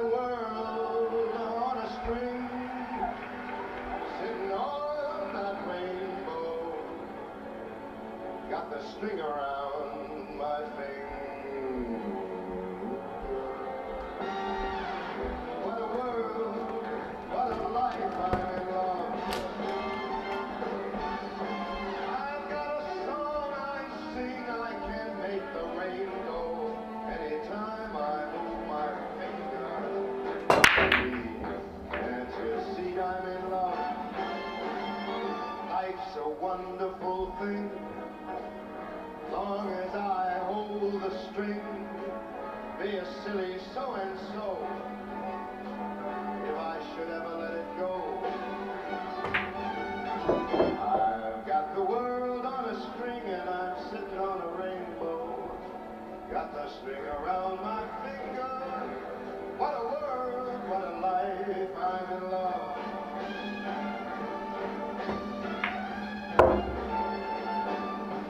the world on a string, sitting on that rainbow. Got the string around my finger. What a world, what a life, I'm in love. I've got a song I sing, I can make the rain go anytime I move my finger. Can't you see I'm in love? Life's a wonderful thing, long as I hold the string. Be a silly so-and-so if I should ever let it go. I've got the world on a string and I'm sitting on a rainbow. Got the string around my finger. What a world, what a life, I'm in love.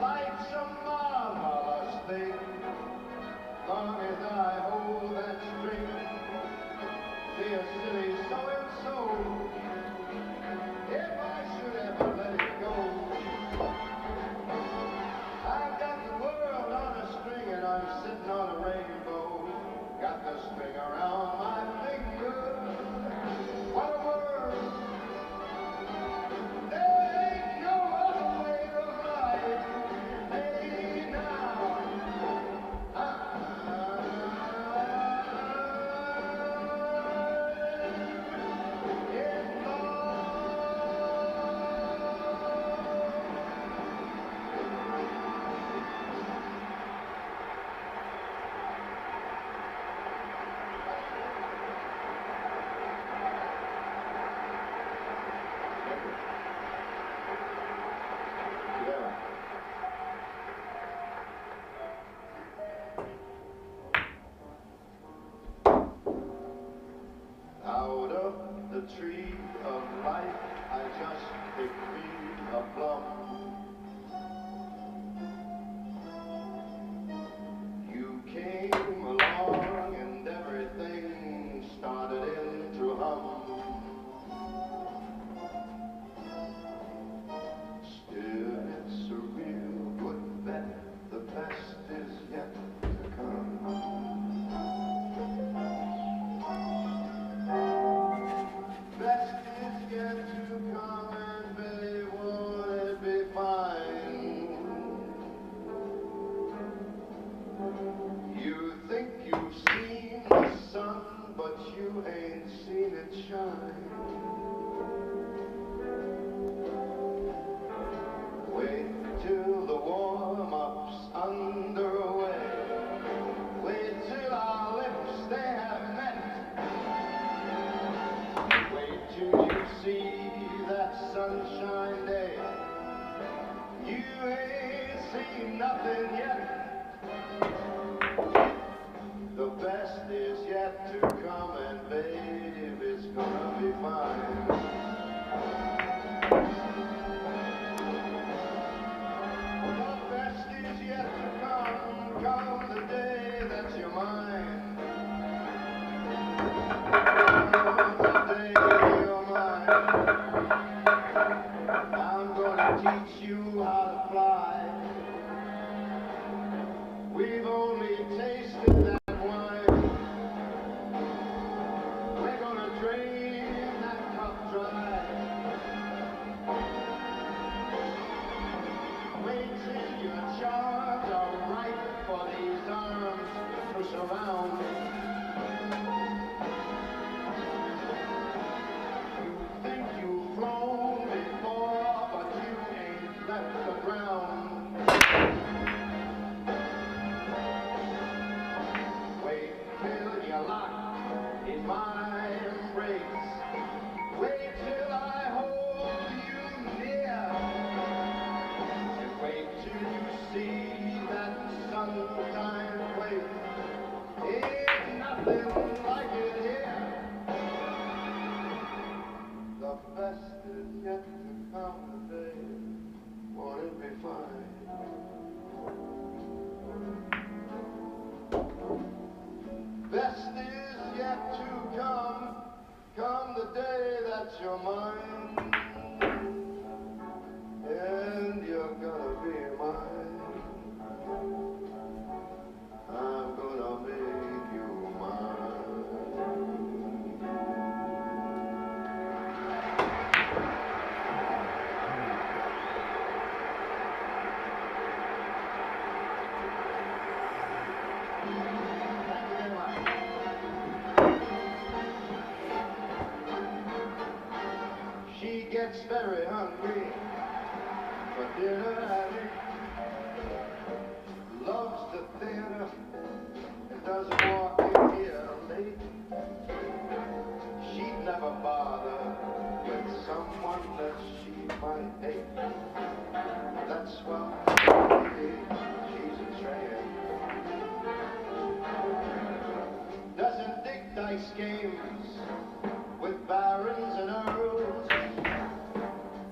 Life's a marvelous thing, long as I hold that string. Be a silly so-and-so if I should ever let it go. I've got the world on a string and I'm sitting on a rainbow. Got the string around my finger. What a world! There ain't no other way of life. Hey now. Out of the tree of life, I just picked me a plum. You came along and everything started into hum. Still, it's a real good bet, the best is yet to come. Best is yet to come, and baby, won't it be fine? You think you've seen the sun, but you ain't seen it shine. Wait till the warm-up's underway. Wait till our lips, they have met. Wait till you see that sunshine day. You ain't seen nothing yet. The best is yet to come, and babe, it's gonna be fine. The best is yet to come the day that you're mine. The day you're mine. I'm gonna teach you how to fly. We've only tasted that wine. We're gonna drain that cup dry. Wait till your charms are ripe for these arms to surround. You think you've flown before, but you ain't left the ground. Wait till you're locked in my embrace. Wait till I hold you near. And wait till you see that sunshine place. Ain't nothing like it here. The best is yet to come today. Won't it be fine? Best is yet to that you're mine, and you're gonna be mine. I'm gonna make you mine. She gets very hungry for dinner and loves the theater and doesn't walk in here late. She'd never bother with someone that she might hate. That's why she's a tramp. Doesn't dig dice games with barons and earls.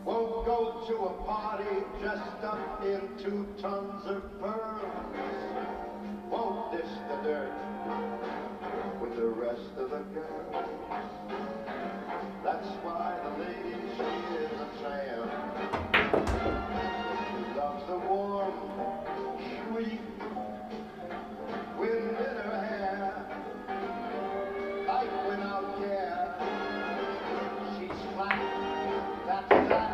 Won't go to a party dressed up in 2 tons of pearls. Won't dish the dirt with the rest of the girls. That's why the lady, she is a tramp. She loves the warm, sweet wind in her hair, life without care. She's flat, that's that.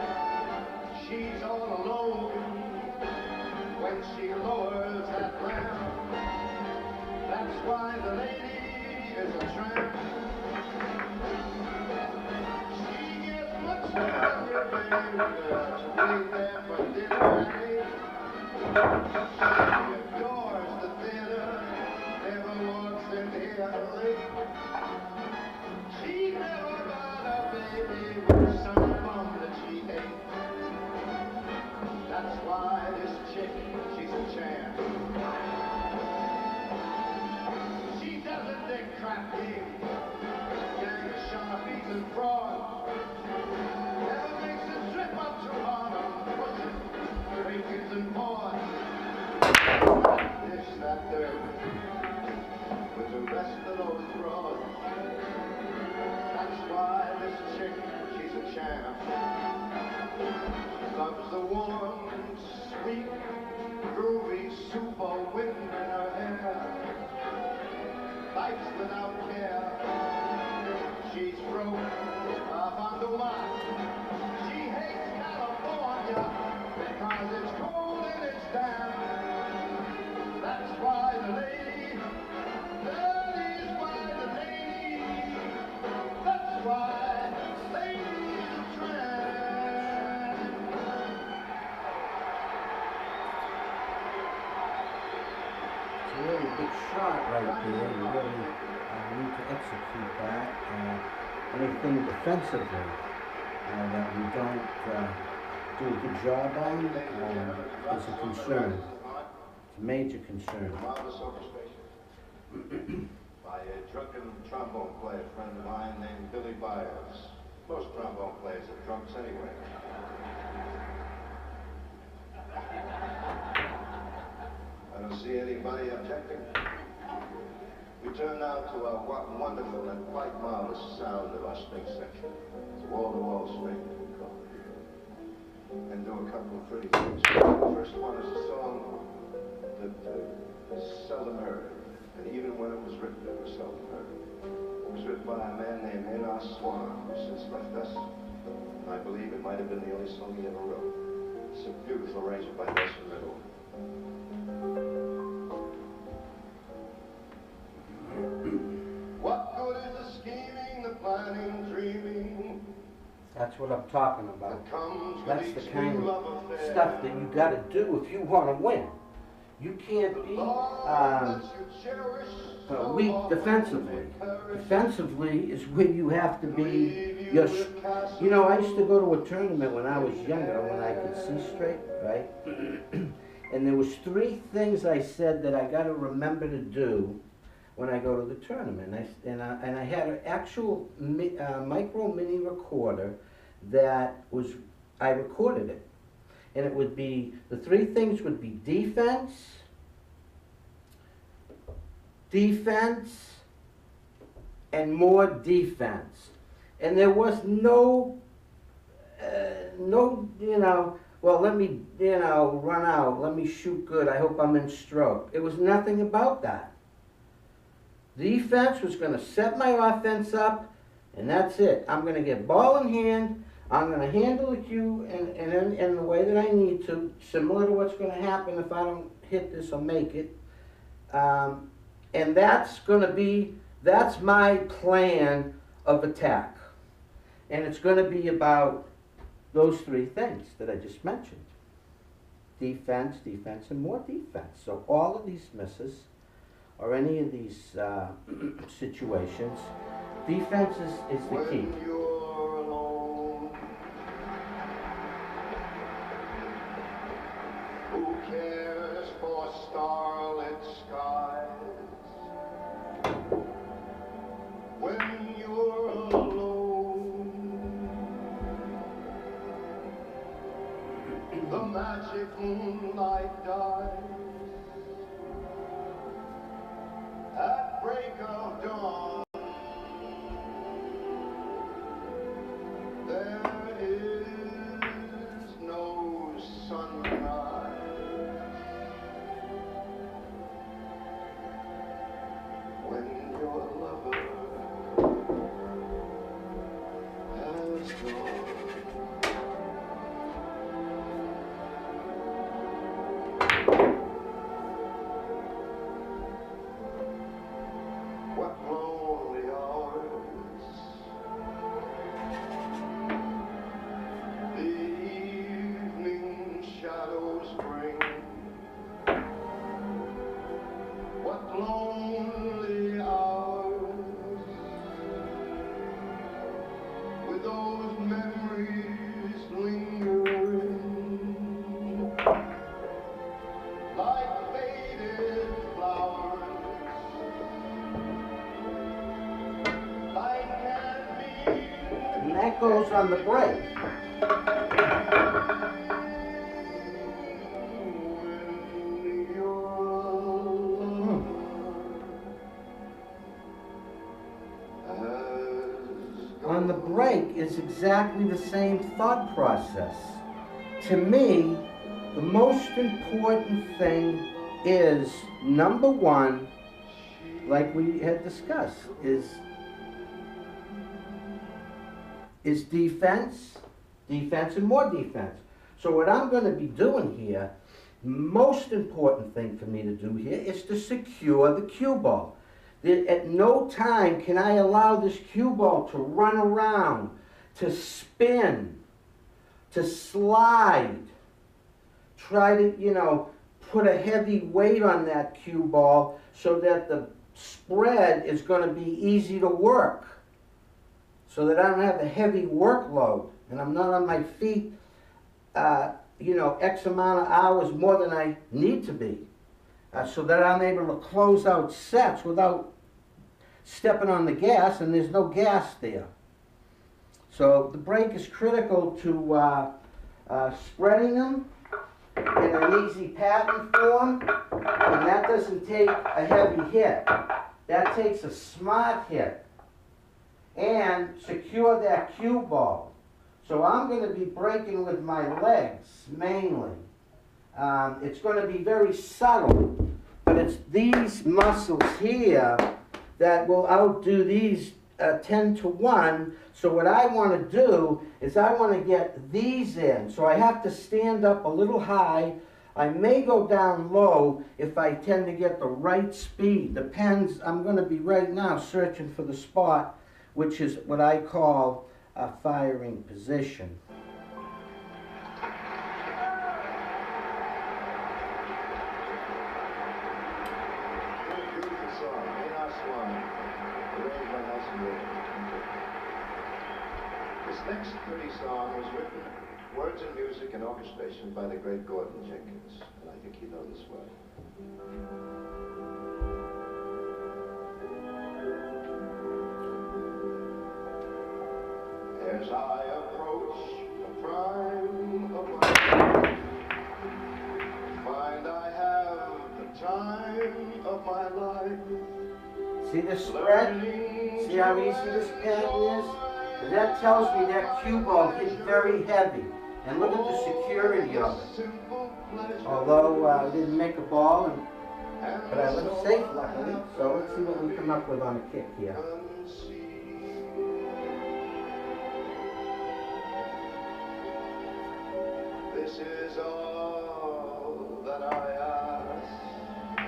She's all alone when she lowers that lamp. That's why the lady is a tramp. She gets much hungry, baby, to wait there for dinner. She adores the theater, never walks in here late. She never got a baby with some bum that she ate. That's why this chick, she's a champ. She doesn't dig crap games, gang of sharpies and frauds. Never makes a trip up too hard on pussy, bacons and paws. Dish that dirt with the rest of those broads. That's why this chick, she's a champ. She loves the warm, sweet, groovy super wind in her hair. Life's without care. She's broke up on the lot. She hates California because it's cold and it's damp. That's why the lady, that is why the lady, that's why the lady's a tramp. It's a really big shot right there. You really need to execute that. Anything defensively that we don't do a good job on is a concern. It's a major concern. Marvelous orchestration by a drunken trombone player, friend of mine named Billy Byers. Most trombone players are drunks anyway. I don't see anybody objecting. We turn now to our wonderful and quite marvelous sound of our string section. It's wall-to-wall string, we call it. And do a couple of pretty things. The first one is a song that is seldom heard. And even when it was written, it was seldom heard. It was written by a man named Herman, who's since left us. And I believe it might have been the only song he ever wrote. It's a beautiful arrangement by Nelson Riddle. What good is the scheming, the planning, dreaming? That's what I'm talking about. That comes with That's the each kind new of love affair. stuff that you got to do if you want to win. You can't be weak defensively. Defensively is where you have to be. You know, I used to go to a tournament when I was younger, when I could see straight, right? And there was 3 things I said that I got to remember to do when I go to the tournament. And I had an actual micro mini recorder that was, I recorded it. And it would be, the 3 things would be defense, defense, and more defense. And there was no, well, let me, run out, let me shoot good, I hope I'm in stroke. It was nothing about that. Defense was gonna set my offense up, and that's it. I'm gonna get ball in hand, I'm gonna handle the cue in the way that I need to, similar to what's gonna happen if I don't hit this or make it. And that's my plan of attack. And it's gonna be about those three things that I just mentioned. Defense, defense, and more defense. So all of these misses, or any of these situations, defense is the key. When you're alone, who cares for starlit skies? When you're alone, the magic moonlight dies. At break of dawn, there is no sunrise. When your lover has gone. What lonely hours the evening shadows bring. What lonely hours with those memories lingering like faded flowers. And that goes on the break. On the break is exactly the same thought process. To me, the most important thing is, number one, like we had discussed, is defense, defense, and more defense. So what I'm going to be doing here, most important thing for me to do here is to secure the cue ball. At no time can I allow this cue ball to run around, to spin, to slide, try to, put a heavy weight on that cue ball so that the spread is going to be easy to work, so that I don't have a heavy workload and I'm not on my feet, X amount of hours more than I need to be, so that I'm able to close out sets without stepping on the gas, and there's no gas there. So the break is critical to spreading them in an easy pattern form, and that doesn't take a heavy hit. That takes a smart hit. And secure that cue ball. So I'm going to be breaking with my legs, mainly. It's going to be very subtle, but it's these muscles here that will outdo these 10 to 1. So what I want to do is I want to get these in. So I have to stand up a little high. I may go down low if I tend to get the right speed. Depends. I'm going to be right now searching for the spot, which is what I call a firing position. This next pretty song was written, words and music and orchestration by the great Gordon Jenkins, and I think you know this well. As I approach the prime of my life, find I have the time of my life. See the spread? See how easy this pattern is? That tells me that cue ball hit very heavy. And look at the security of it. Although I didn't make a ball, but I left safe luckily. So let's see what we come up with on a kick here. This is all that I ask.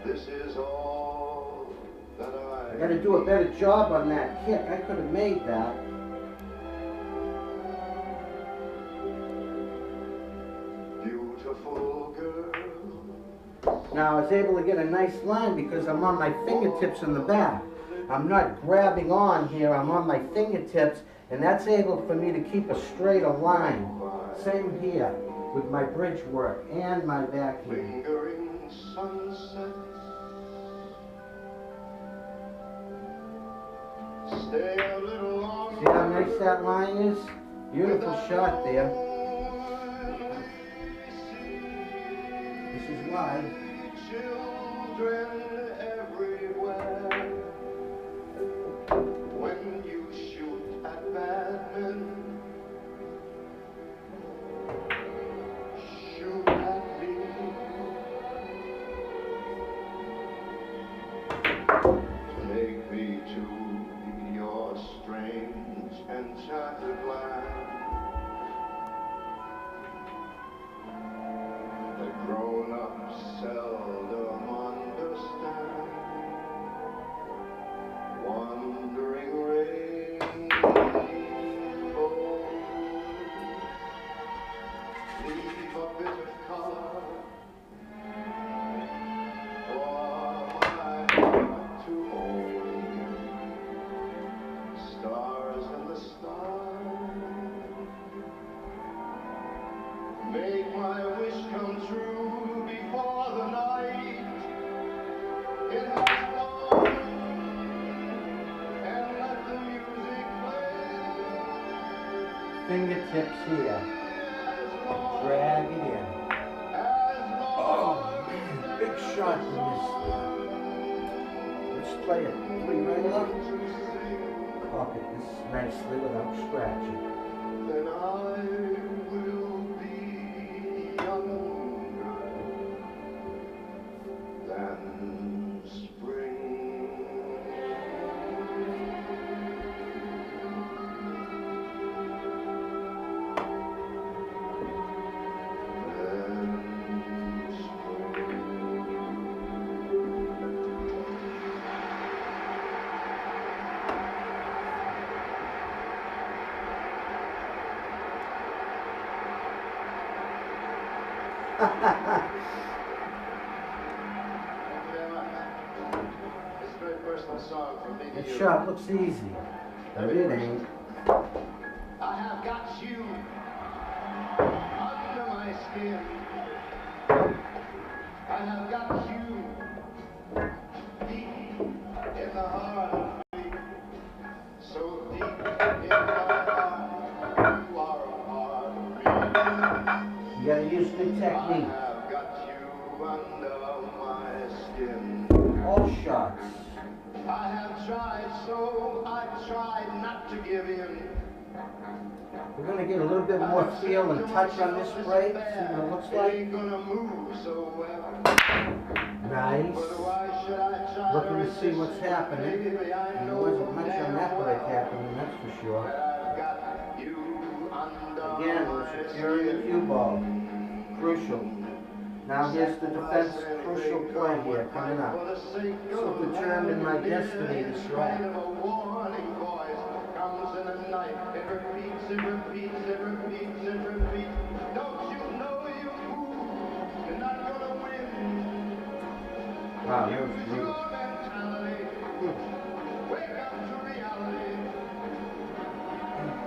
This is all that I got to do a better job on that kick. I could have made that. Beautiful girl. Now I was able to get a nice line because I'm on my fingertips in the back. I'm not grabbing on here, I'm on my fingertips, and that's able for me to keep a straighter line. Same here with my bridge work and my backhand. Lingering sunsets. Stay a little longer. See how nice that line is? Beautiful shot there. This is why. Children everywhere. When you shoot at bad men, shoot at me. Take me to your strange enchanted land. The grown-ups seldom understand. Wandering rainbows leave a bit of color for my heart to hold. Stars in the sky, make my wish come true before the night it has gone, and let the music play. Fingertips here. Drag it in. Oh man, big shot in this there. Let's play it three-regular. Pocket this nicely without scratching. Then I will be younger than spring. It's a very personal song from me to That you. shot looks easy, but it ain't. I have got you under my skin. I have got you deep in the heart. So deep in my heart, you are a part of me. You gotta use good I technique. have got you under my skin. All shots. I have tried so, I've tried not to give in. We're gonna get a little bit more feel and touch on this break. See what it looks like. Ain't gonna move so well. Nice. But why should I try Looking to see what's happening. Baby, I And there know wasn't much on damn that break well happening, that's for sure. that I've got you under Again, my we're securing the skin. cue ball. Crucial. Now here's the defense crucial play here coming up. So determine my destiny this way. A warning voice comes in the night. It repeats, it repeats, it repeats, it repeats. Don't you know you fool? You're not gonna win. Wow, that was Use brutal. your mentality. Wake up to reality.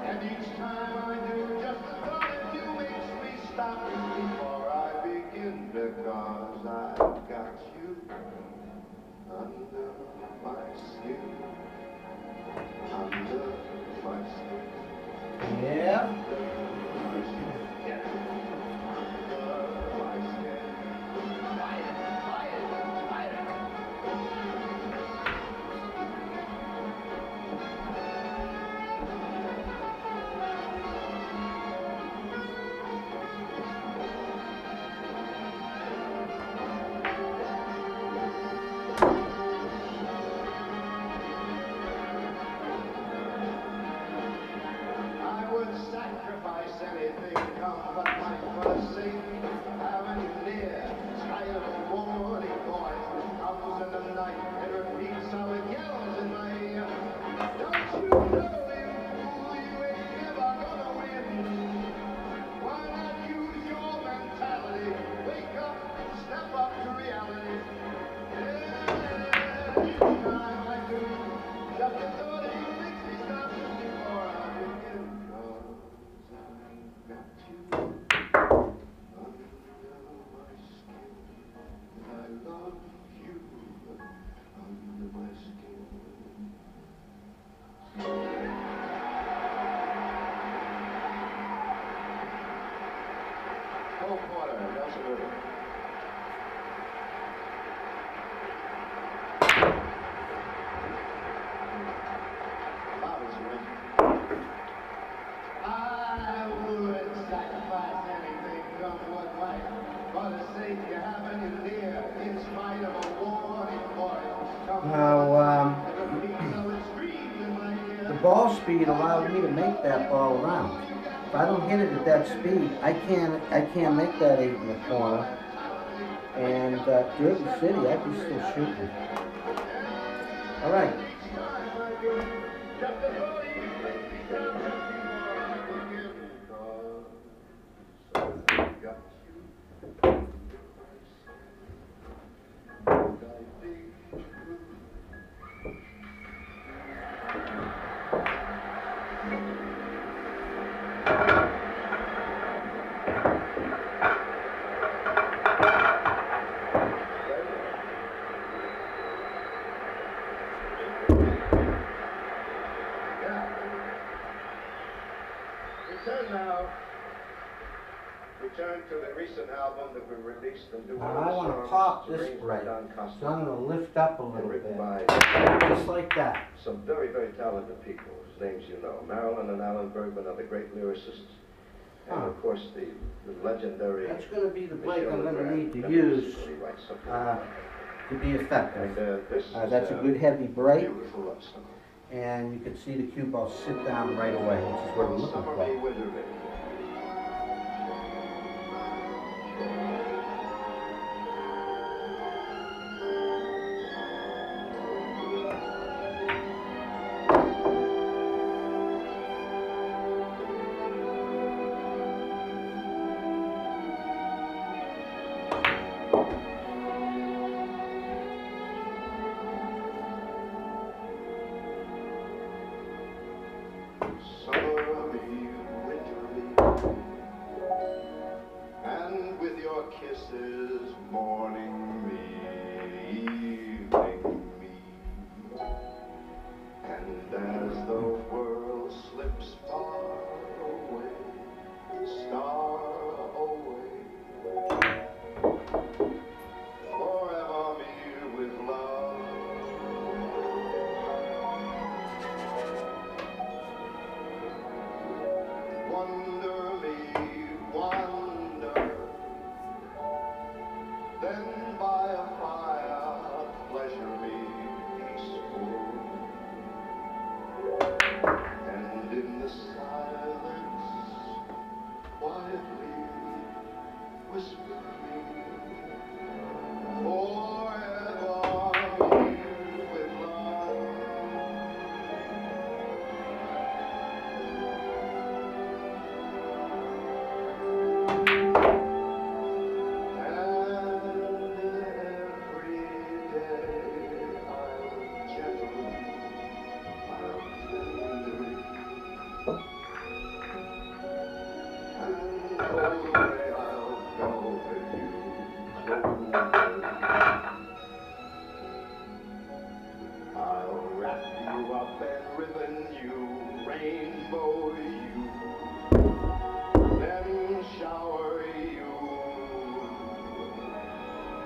And each time I do, just the thought of you makes me stop before I begin, because I've got you under my skin. Under my skin. Yeah. Under my skin. Yeah. Under my skin. Fight it, fight it, fight it. Cole Porter, Nelson River. Bobby's win. I would sacrifice anything, come what might, for the sake you have in near, in spite of a warning voice. Now, the ball speed allowed me to make that ball around. If I don't hit it at that speed, I can't make that 8 in the corner. And Derby City, I can still shoot it. All right. Return to the recent album that we released and do one Now of I the want to songs pop this arranged by break, Don so Costa I'm going to lift up a and little written bit, by just like that. some very, very talented people whose names you know. Marilyn and Alan Bergman are the great lyricists. And of course the legendary... That's going to be the break Michel I'm going to Legrand need to never use usually writes something like that. to be effective. And this That's a is good heavy break, beautiful love song. and you can see the cue ball sit down right away, which is what I'm looking Summer for. May, winter May. Summer me, winter me, and with your kisses, morning me, evening me, and as the world slips far away, star away, forever me with love. Wonder me, wonder, then by a fire pleasure me peaceful, and in the silence quietly whisper me, forever me with love. I'll wrap you up and ribbon you, rainbow you, then shower you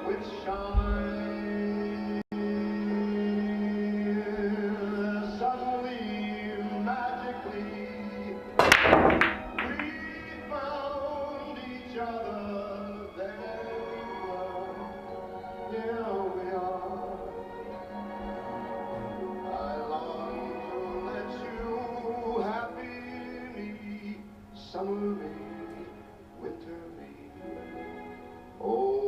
with shine. Suddenly, magically, we found each other. There we were, here we are. I long to let you happy me, summer me, winter me, always.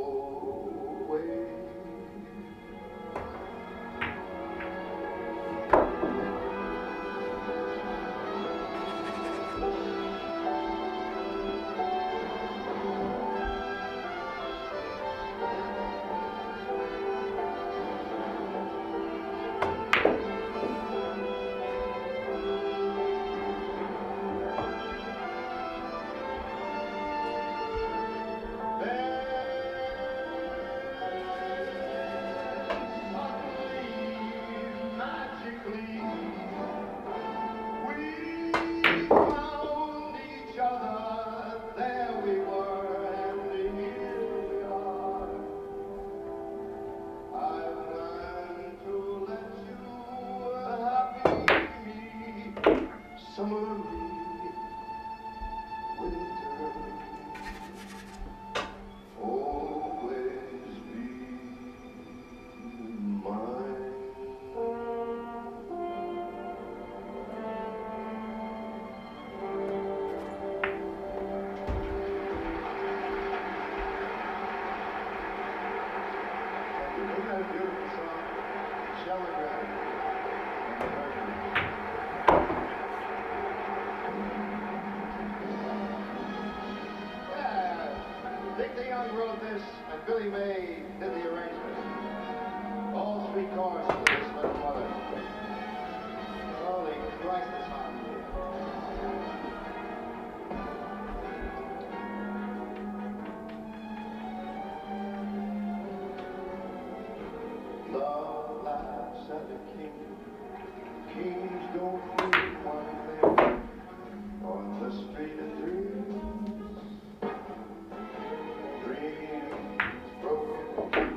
Dick DeYoung wrote this, and Billy May did the arrangement. All three choruses of this little mother. Holy Christ, it's hot in here. Love laughs at the king. Kings don't need one thing. On the street of dreams, dreams broken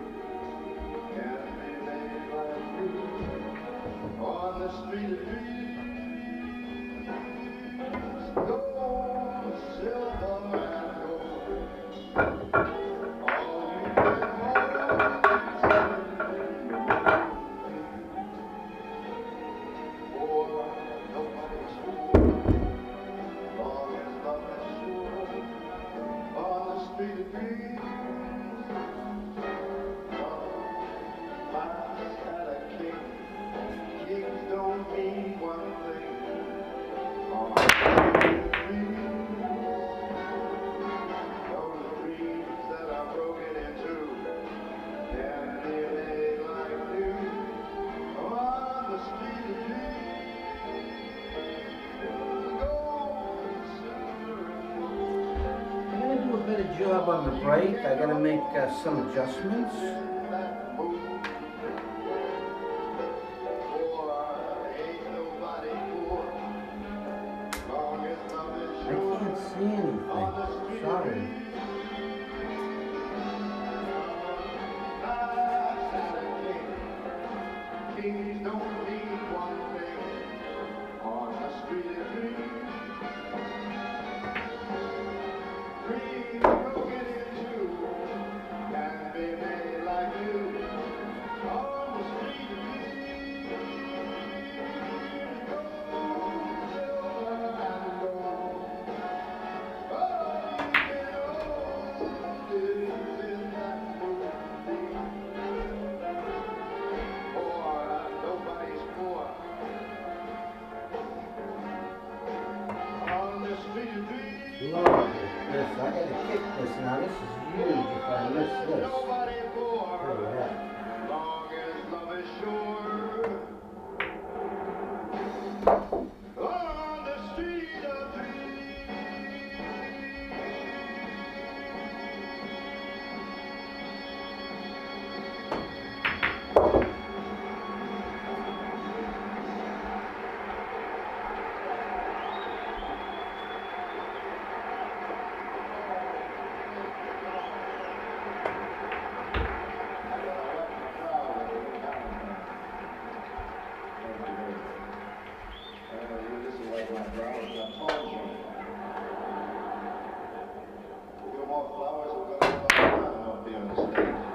can't be made like you. On the street of dreams, gold, silver, and gold. All you can hold for nobody's fool. Long as love is sure, on the street of dreams, love laughs at a king. Kings don't mean one thing. On the street of dreams, those dreams that are broken in two can be made like new. On the street of dreams, gold, silver, and gold. I'm gonna do a better job on the break. I gotta make some adjustments. That moon, for ain't nobody poor. Long as love is I sure. can't see anything. Sorry. Kings don't need one thing. On the street of dreams, dreams broken in two can be made like you. On the street of dreams, gold, silver, and gold. All you can hold is in that movie. For nobody's poor. On the street of dreams, Lord, this, I gotta kick this now. This is huge if I miss this. nobody poor. Look at that. Long as love is sure. On the street of dreams.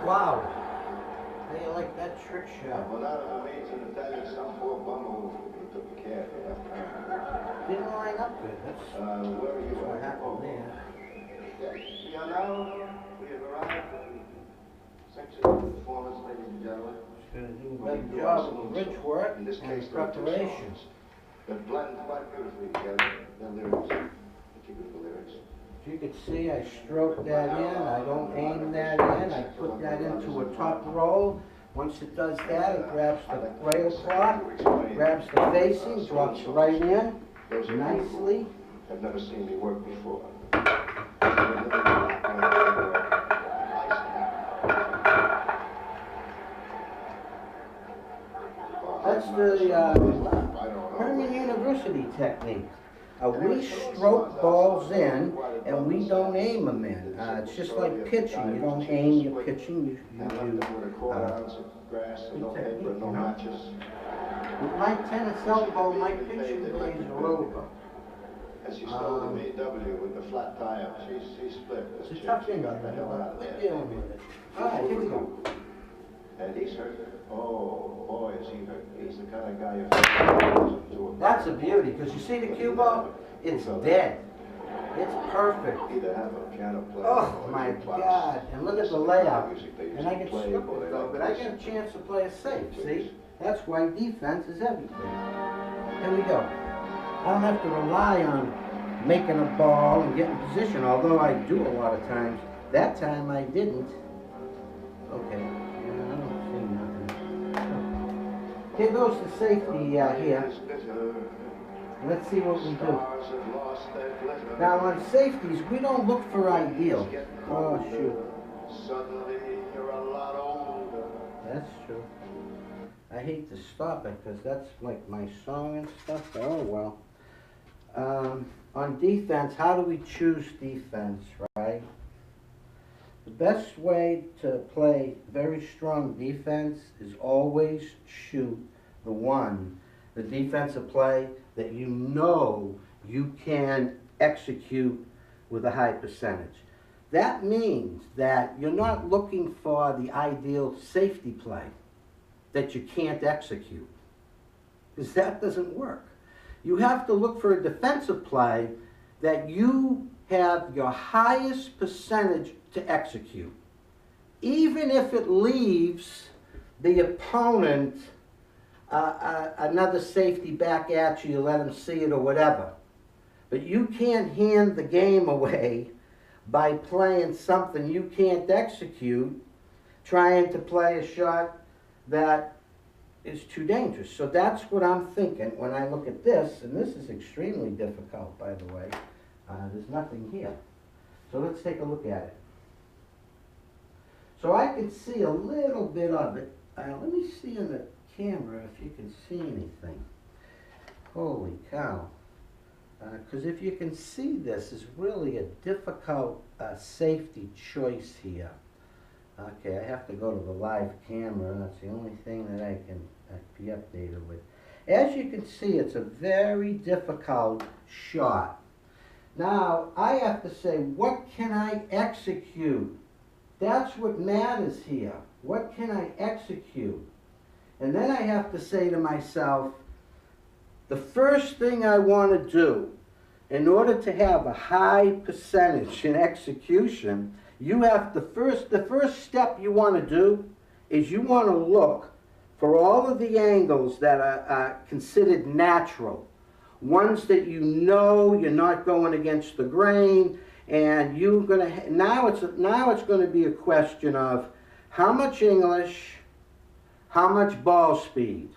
Wow. How do you like that trick shot? Well, out of the maids in Italian, some poor bum who took care of it. Didn't line up good. That's Where are you what at? happened there. Yes, we are now, we have arrived at the section of performance, ladies and gentlemen. Just gonna do a better job of the bridge work In this and case, there are two preparation. songs that blend quite beautifully together. The lyrics, the beautiful lyrics. As you can see, I stroke that in, I don't aim that in, I put that into a top roll. Once it does that, it grabs the rail cloth, grabs the facing, drops right in Those who nicely. have never seen me work before. That's the Herman University technique. We stroke balls in and we don't aim them in. It's just like pitching. You don't aim your pitching. You do. With my tennis elbow, my pitching blades are over. As she stole the VW with the flat tire, she split. It's a tough thing. Got the hell out of We're there. dealing with it. All right, here we go. And he's hurt. Oh, boy, is he hurt. He's the kind of guy you That's a beauty, because you see the cue ball? It's dead. It's perfect. Either have a piano player Oh or my a box. God! And look at the layout. Music they used And I to get play, stupid boy, they though, like but I this. get a chance to play it safe. See? That's why defense is everything. Here we go. I don't have to rely on making a ball and getting position, although I do a lot of times. That time I didn't. Okay, yeah, I don't see nothing. Here goes the safety here. Let's see what we do. Now on safeties, we don't look for ideal. Oh shoot. Suddenly you're a lot older. That's true. I hate to stop it because that's like my song and stuff. Oh well. On defense, how do we choose defense, right? The best way to play very strong defense is always shoot the defensive play that you know you can execute with a high percentage. That means that you're not looking for the ideal safety play that you can't execute, because that doesn't work. You have to look for a defensive play that you have your highest percentage to execute, even if it leaves the opponent another safety back at you, you let them see it or whatever. But you can't hand the game away by playing something you can't execute, trying to play a shot that is too dangerous. So that's what I'm thinking when I look at this, and this is extremely difficult, by the way. There's nothing here. So let's take a look at it. So I can see a little bit of it. Let me see in the camera if you can see anything. Holy cow. Because if you can see this, it's really a difficult safety choice here. Okay, I have to go to the live camera. That's the only thing that I can be updated with. As you can see, it's a very difficult shot. Now, I have to say, what can I execute? That's what matters here. What can I execute? And then I have to say to myself, the first thing I want to do, in order to have a high percentage in execution, you have the first step you want to do is you want to look for all of the angles that are considered natural. Ones that you know you're not going against the grain, and you're going to now it's going to be a question of how much English, how much ball speed.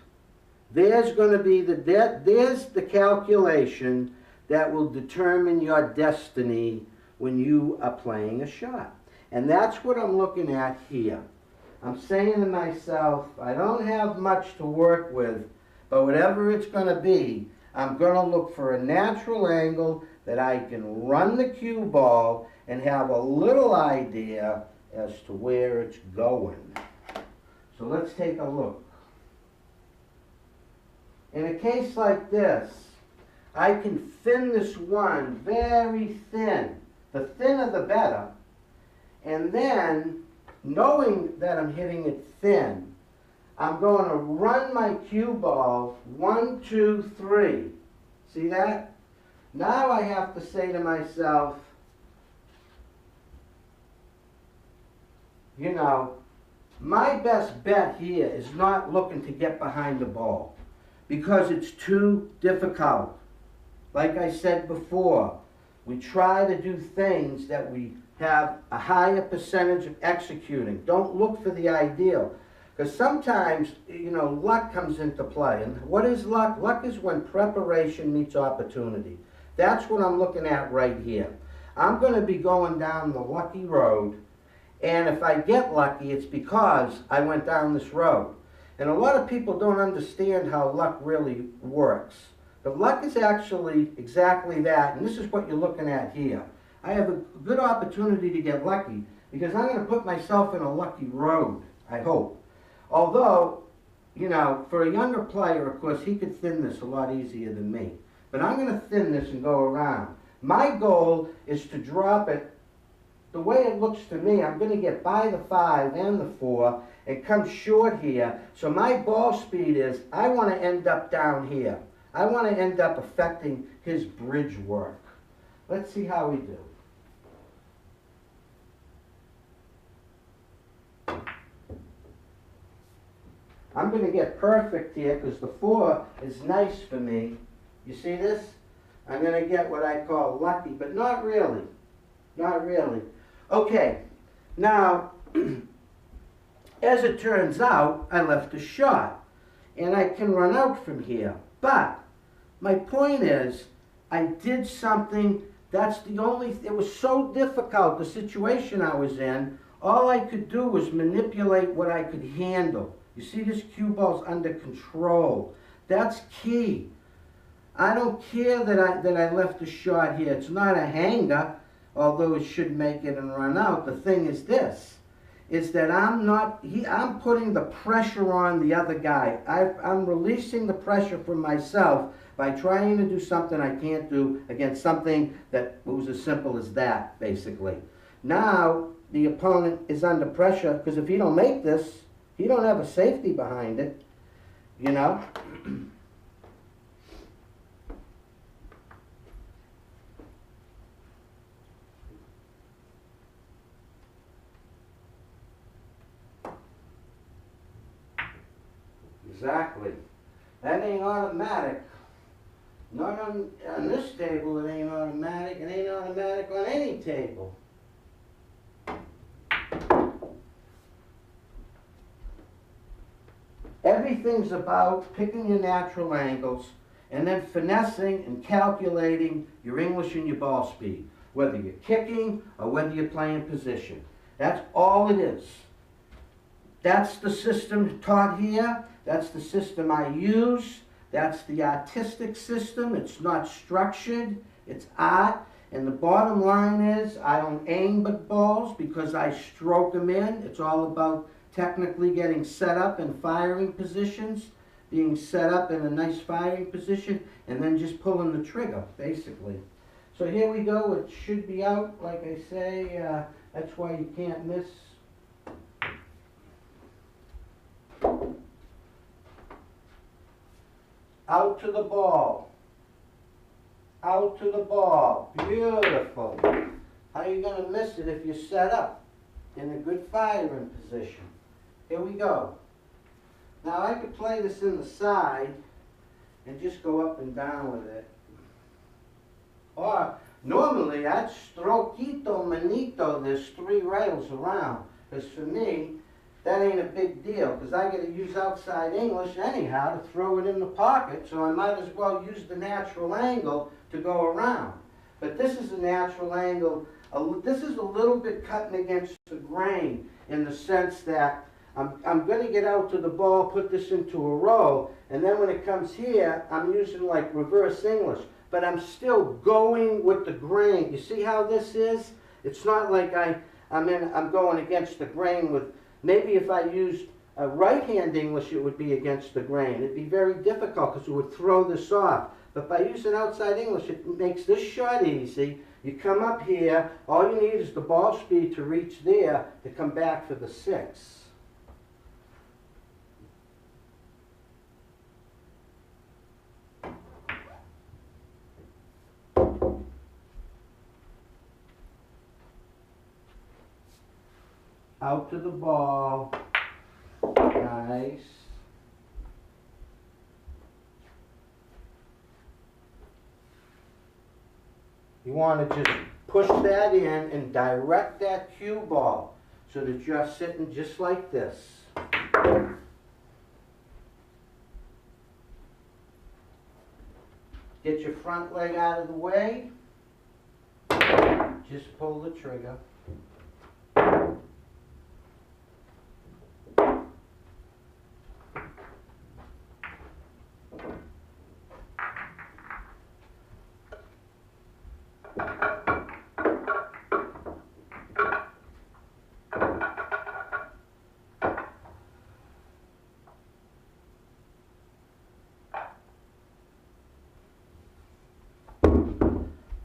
There's going to be there's the calculation that will determine your destiny when you are playing a shot. And that's what I'm looking at here. I'm saying to myself, I don't have much to work with, but whatever it's going to be, I'm going to look for a natural angle that I can run the cue ball and have a little idea as to where it's going. So let's take a look. In a case like this, I can thin this one very thin. The thinner the better. And then, knowing that I'm hitting it thin, I'm going to run my cue ball 1, 2, 3. See that? Now I have to say to myself, you know, my best bet here is not looking to get behind the ball because it's too difficult. Like I said before, we try to do things that we have a higher percentage of executing. Don't look for the ideal. Because sometimes, you know, luck comes into play. And what is luck? Luck is when preparation meets opportunity. That's what I'm looking at right here. I'm going to be going down the lucky road. And if I get lucky, it's because I went down this road. And a lot of people don't understand how luck really works. But luck is actually exactly that. And this is what you're looking at here. I have a good opportunity to get lucky because I'm going to put myself in a lucky road, I hope. Although, you know, for a younger player, of course, he could thin this a lot easier than me. But I'm going to thin this and go around. My goal is to drop it the way it looks to me. I'm going to get by the 5 and the 4 and come short here. So my ball speed is, I want to end up down here. I want to end up affecting his bridge work. Let's see how we do. I'm going to get perfect here because the 4 is nice for me. You see this? I'm going to get what I call lucky, but not really. Not really. Okay, Now, as it turns out, I left a shot, and I can run out from here. But my point is, I did something. That's the only, it was so difficult, the situation I was in. All I could do was manipulate what I could handle. You see, this cue ball's under control. That's key. I don't care that I left a shot here. It's not a hanger, although it should make it and run out. The thing is this, is that I'm putting the pressure on the other guy. I'm releasing the pressure from myself by trying to do something I can't do against something that was as simple as that, basically. Now, the opponent is under pressure, because if he don't make this, he don't have a safety behind it, you know? Exactly. That ain't automatic. Not on this table, it ain't automatic. It ain't automatic on any table. Everything's about picking your natural angles and then finessing and calculating your English and your ball speed, whether you're kicking or whether you're playing position. That's all it is. That's the system taught here. That's the system I use. That's the artistic system. It's not structured. It's art. And the bottom line is, I don't aim at balls because I stroke them in. It's all about technically getting set up in firing positions, being set up in a nice firing position, and then just pulling the trigger, basically. So here we go. It should be out, like I say. That's why you can't miss. Out to the ball. Out to the ball. Beautiful. How are you going to miss it if you're set up in a good firing position? Here we go. Now I could play this in the side and just go up and down with it. Or normally I'd stroquito manito, there's 3 rails around. Because for me, that ain't a big deal, because I got to use outside English anyhow to throw it in the pocket, so I might as well use the natural angle to go around. But this is a natural angle. This is a little bit cutting against the grain in the sense that I'm going to get out to the ball, put this into a row, and then when it comes here, I'm using like reverse English. But I'm still going with the grain. You see how this is? It's not like I'm going against the grain with. Maybe if I used a right-hand English, it would be against the grain. It'd be very difficult because it would throw this off. But by using outside English, it makes this shot easy. You come up here, all you need is the ball speed to reach there to come back for the 6. Out to the ball. Nice. You want to just push that in and direct that cue ball so that you're sitting just like this. Get your front leg out of the way. Just pull the trigger.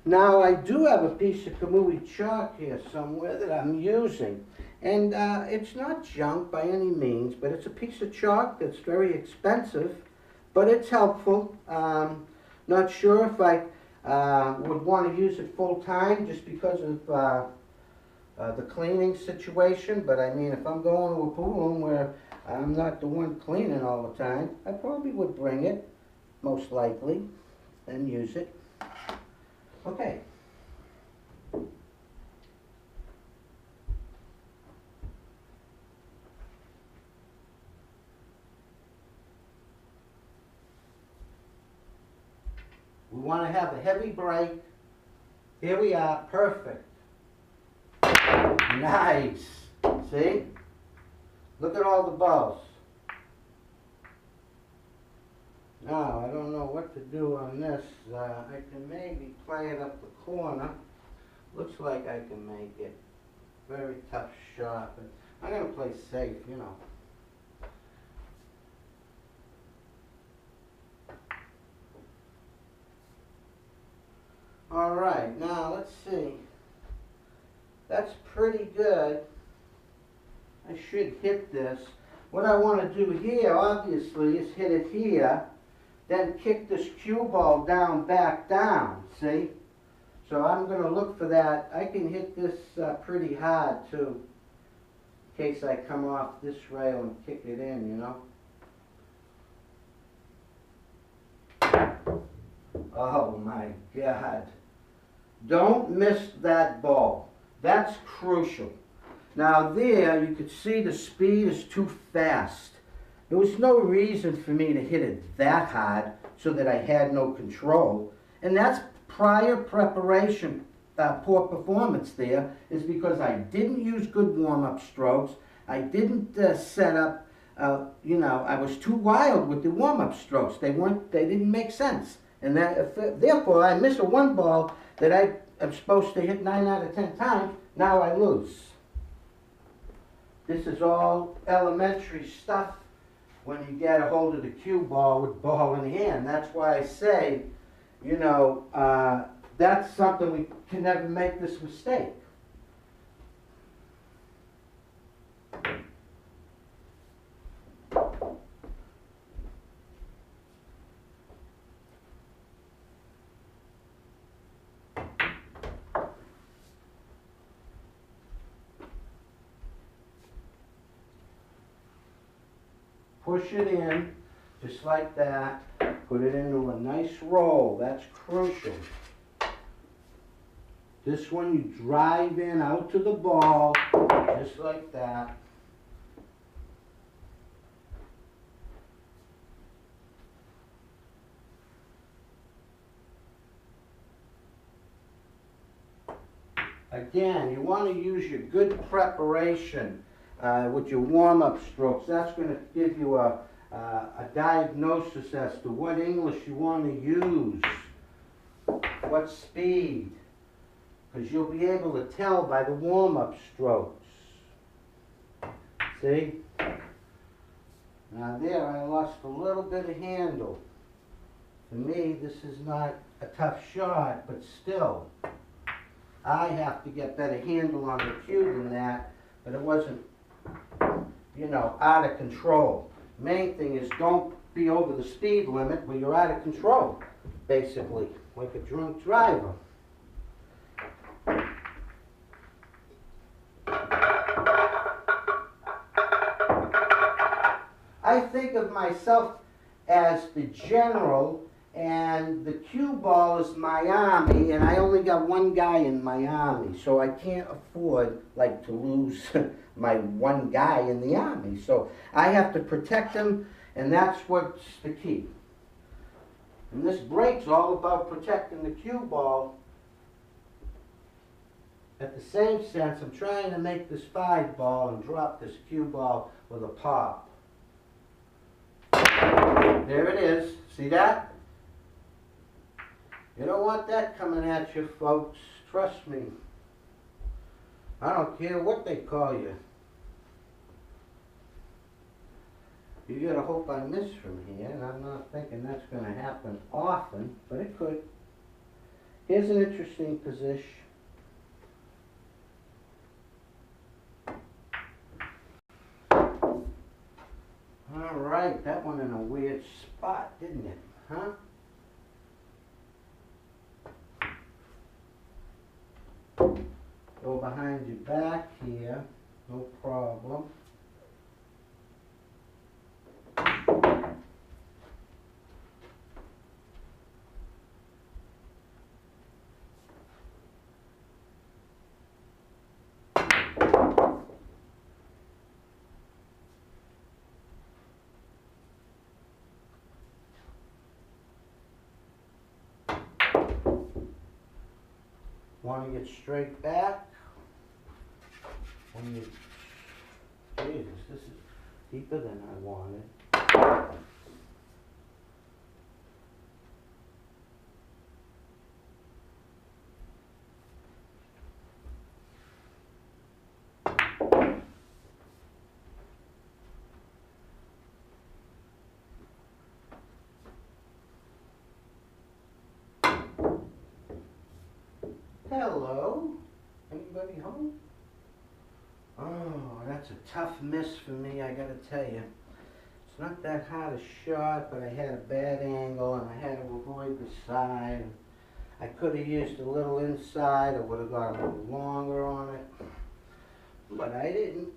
Now I do have a piece of Kamui chalk here somewhere that I'm using, and it's not junk by any means, but it's a piece of chalk that's very expensive, but it's helpful. Not sure if I would want to use it full time just because of the cleaning situation, but I mean if I'm going to a pool room where I'm not the one cleaning all the time, I probably would bring it, most likely, and use it. Okay. We want to have a heavy brake. Here we are, perfect. Nice. See? Look at all the balls. Now, I don't know what to do on this. I can maybe play it up the corner. Looks like I can make it. Very tough shot, but I'm going to play safe, you know. All right, now let's see. That's pretty good. I should hit this. What I want to do here, obviously, is hit it here, then kick this cue ball down, back down, see? So I'm going to look for that. I can hit this pretty hard, too, in case I come off this rail and kick it in, you know? Oh, my God. Don't miss that ball. That's crucial. Now there, you could see the speed is too fast. There was no reason for me to hit it that hard so that I had no control. And that's prior preparation, poor performance there, is because I didn't use good warm-up strokes. I didn't set up, you know, I was too wild with the warm-up strokes. They didn't make sense. And that, therefore, I miss a one ball that I am supposed to hit 9 out of 10 times. Now I lose. This is all elementary stuff when you get a hold of the cue ball with ball in hand. That's why I say, you know, that's something we can never make this mistake. Push it in, just like that. Put it into a nice roll. That's crucial. This one you drive in out to the ball, just like that. Again, you want to use your good preparation with your warm-up strokes. That's going to give you a diagnosis as to what English you want to use, what speed, because you'll be able to tell by the warm-up strokes. See? Now there, I lost a little bit of handle. To me, this is not a tough shot, but still, I have to get better handle on the cue than that, but it wasn't, you know, out of control. Main thing is don't be over the speed limit where you're out of control, basically, like a drunk driver. I think of myself as the general, and the cue ball is my army, and I only got one guy in my army, so I can't afford, like, to lose my one guy in the army. So I have to protect him, and that's what's the key. And this break's all about protecting the cue ball. At the same sense, I'm trying to make this 5 ball and drop this cue ball with a pop. There it is. See that? You don't want that coming at you, folks. Trust me. I don't care what they call you. You gotta hope I miss from here, and I'm not thinking that's gonna happen often, but it could. Here's an interesting position. All right, that one in a weird spot, didn't it? Huh? Go behind your back here, no problem. Want to get straight back. When you, Jesus, this is deeper than I wanted. Hello? Anybody home? Oh, that's a tough miss for me, I gotta tell you. It's not that hard a shot, but I had a bad angle and I had to avoid the side. I could have used a little inside, I would have got a little longer on it, but I didn't.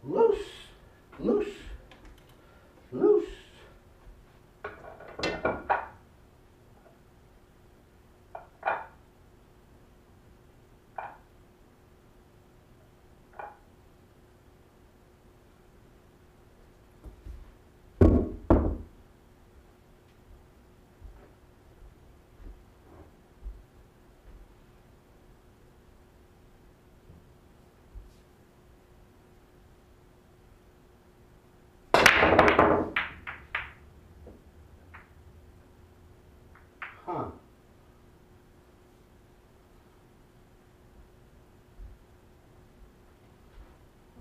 Loose, loose, loose. Huh.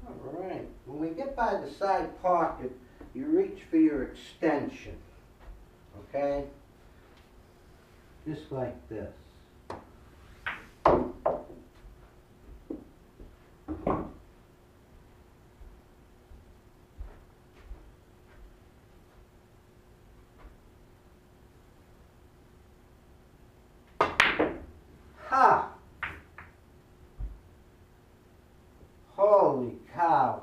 All right. When we get by the side pocket, you reach for your extension. Okay? Just like this. Ha! Holy cow.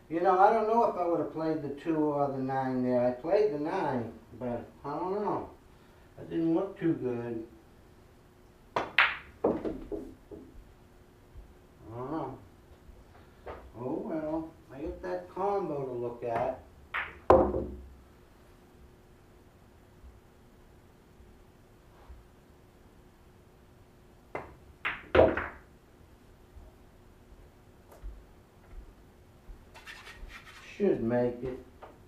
You know, I don't know if I would have played the 2 or the 9 there. I played the 9, but I don't know. That didn't look too good. I don't know. Oh well, I get that combo to look at. Should make it,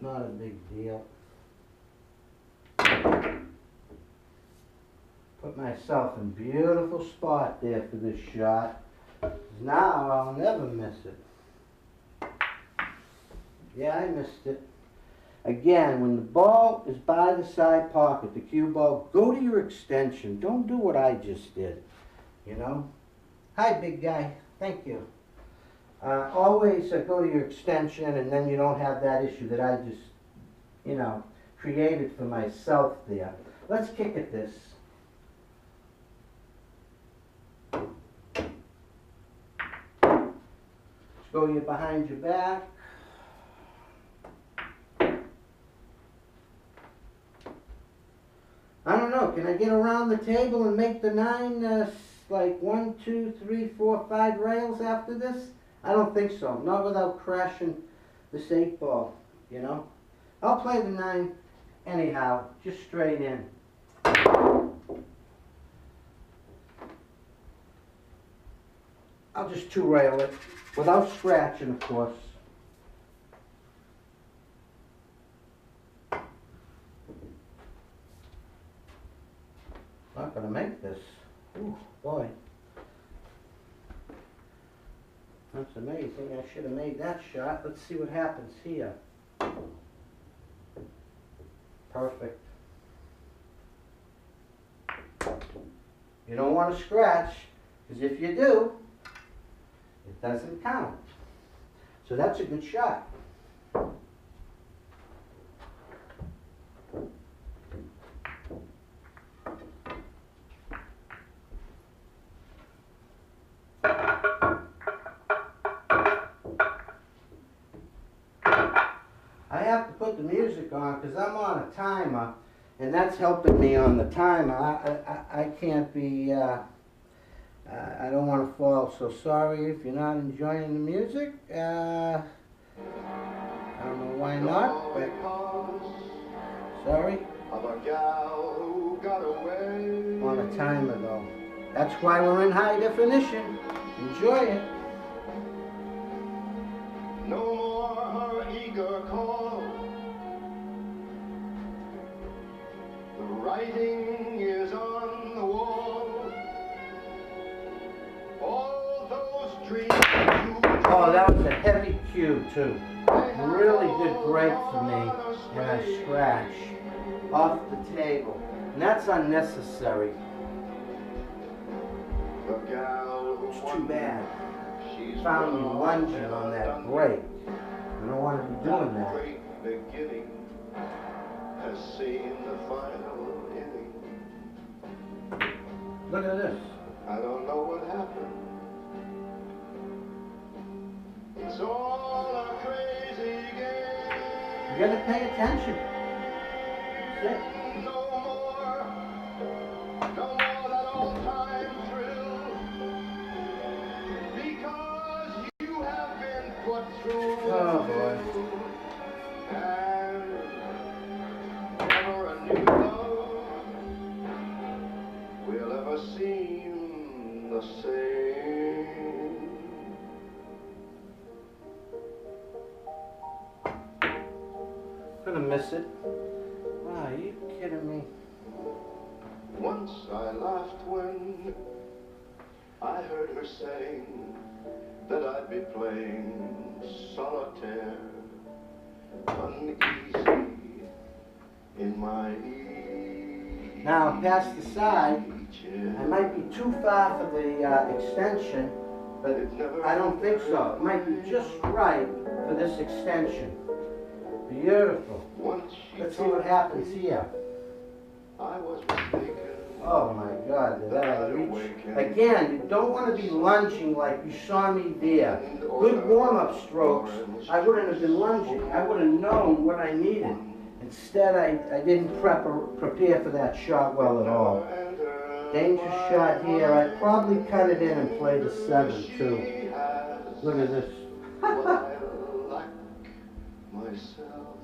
not a big deal. Put myself in a beautiful spot there for this shot. Now I'll never miss it. Yeah, I missed it. Again, when the ball is by the side pocket, the cue ball, go to your extension. Don't do what I just did, you know. Hi, big guy. Thank you. Always go to your extension, and then you don't have that issue that I just, you know, created for myself there. Let's kick at this. Let's go you behind your back. I don't know, can I get around the table and make the 9 like 1, 2, 3, 4, 5 rails after this? I don't think so. Not without crashing this 8 ball, you know. I'll play the 9 anyhow, just straight in. I'll just 2 rail it, without scratching, of course. Not gonna make this. Ooh, boy. That's amazing. I should have made that shot. Let's see what happens here. Perfect. You don't want to scratch, because if you do, it doesn't count. So that's a good shot. I have to put put the music on because I'm on a timer, and that's helping me on the timer. I can't be, I don't want to fall, so sorry if you're not enjoying the music. I don't know why not, but sorry. On a timer though. That's why we're in high definition. Enjoy it. No more her eager call. The writing is on the wall. All those dreams you Oh, that was a heavy cue too. Really good break for me, and I scratch off the table. And that's unnecessary. It's too bad. Found me lunging on that break. I don't want to be doing that. Great beginning has seen the final inning. Look at this. I don't know what happened. It's all a crazy game. You gotta pay attention. That's it. No more that old time thrill. Because you have been put through. Oh boy. And never a new love will ever seem the same. Gonna miss it. Wow, are you kidding me? Once I laughed when I heard her saying that I'd be playing solitaire, uneasy in my easy Now, past the side, chair. I might be too far for the extension, but I don't think so. It might be just right for this extension. Beautiful. Once she Let's see what happens here. I was mistaken. Oh my God, did I reach? Again, you don't want to be lunging like you saw me there. Good warm-up strokes, I wouldn't have been lunging. I would have known what I needed. Instead, I didn't prepare for that shot well at all. Dangerous shot here. I'd probably cut it in and play the 7 too. Look at this. What I lack myself.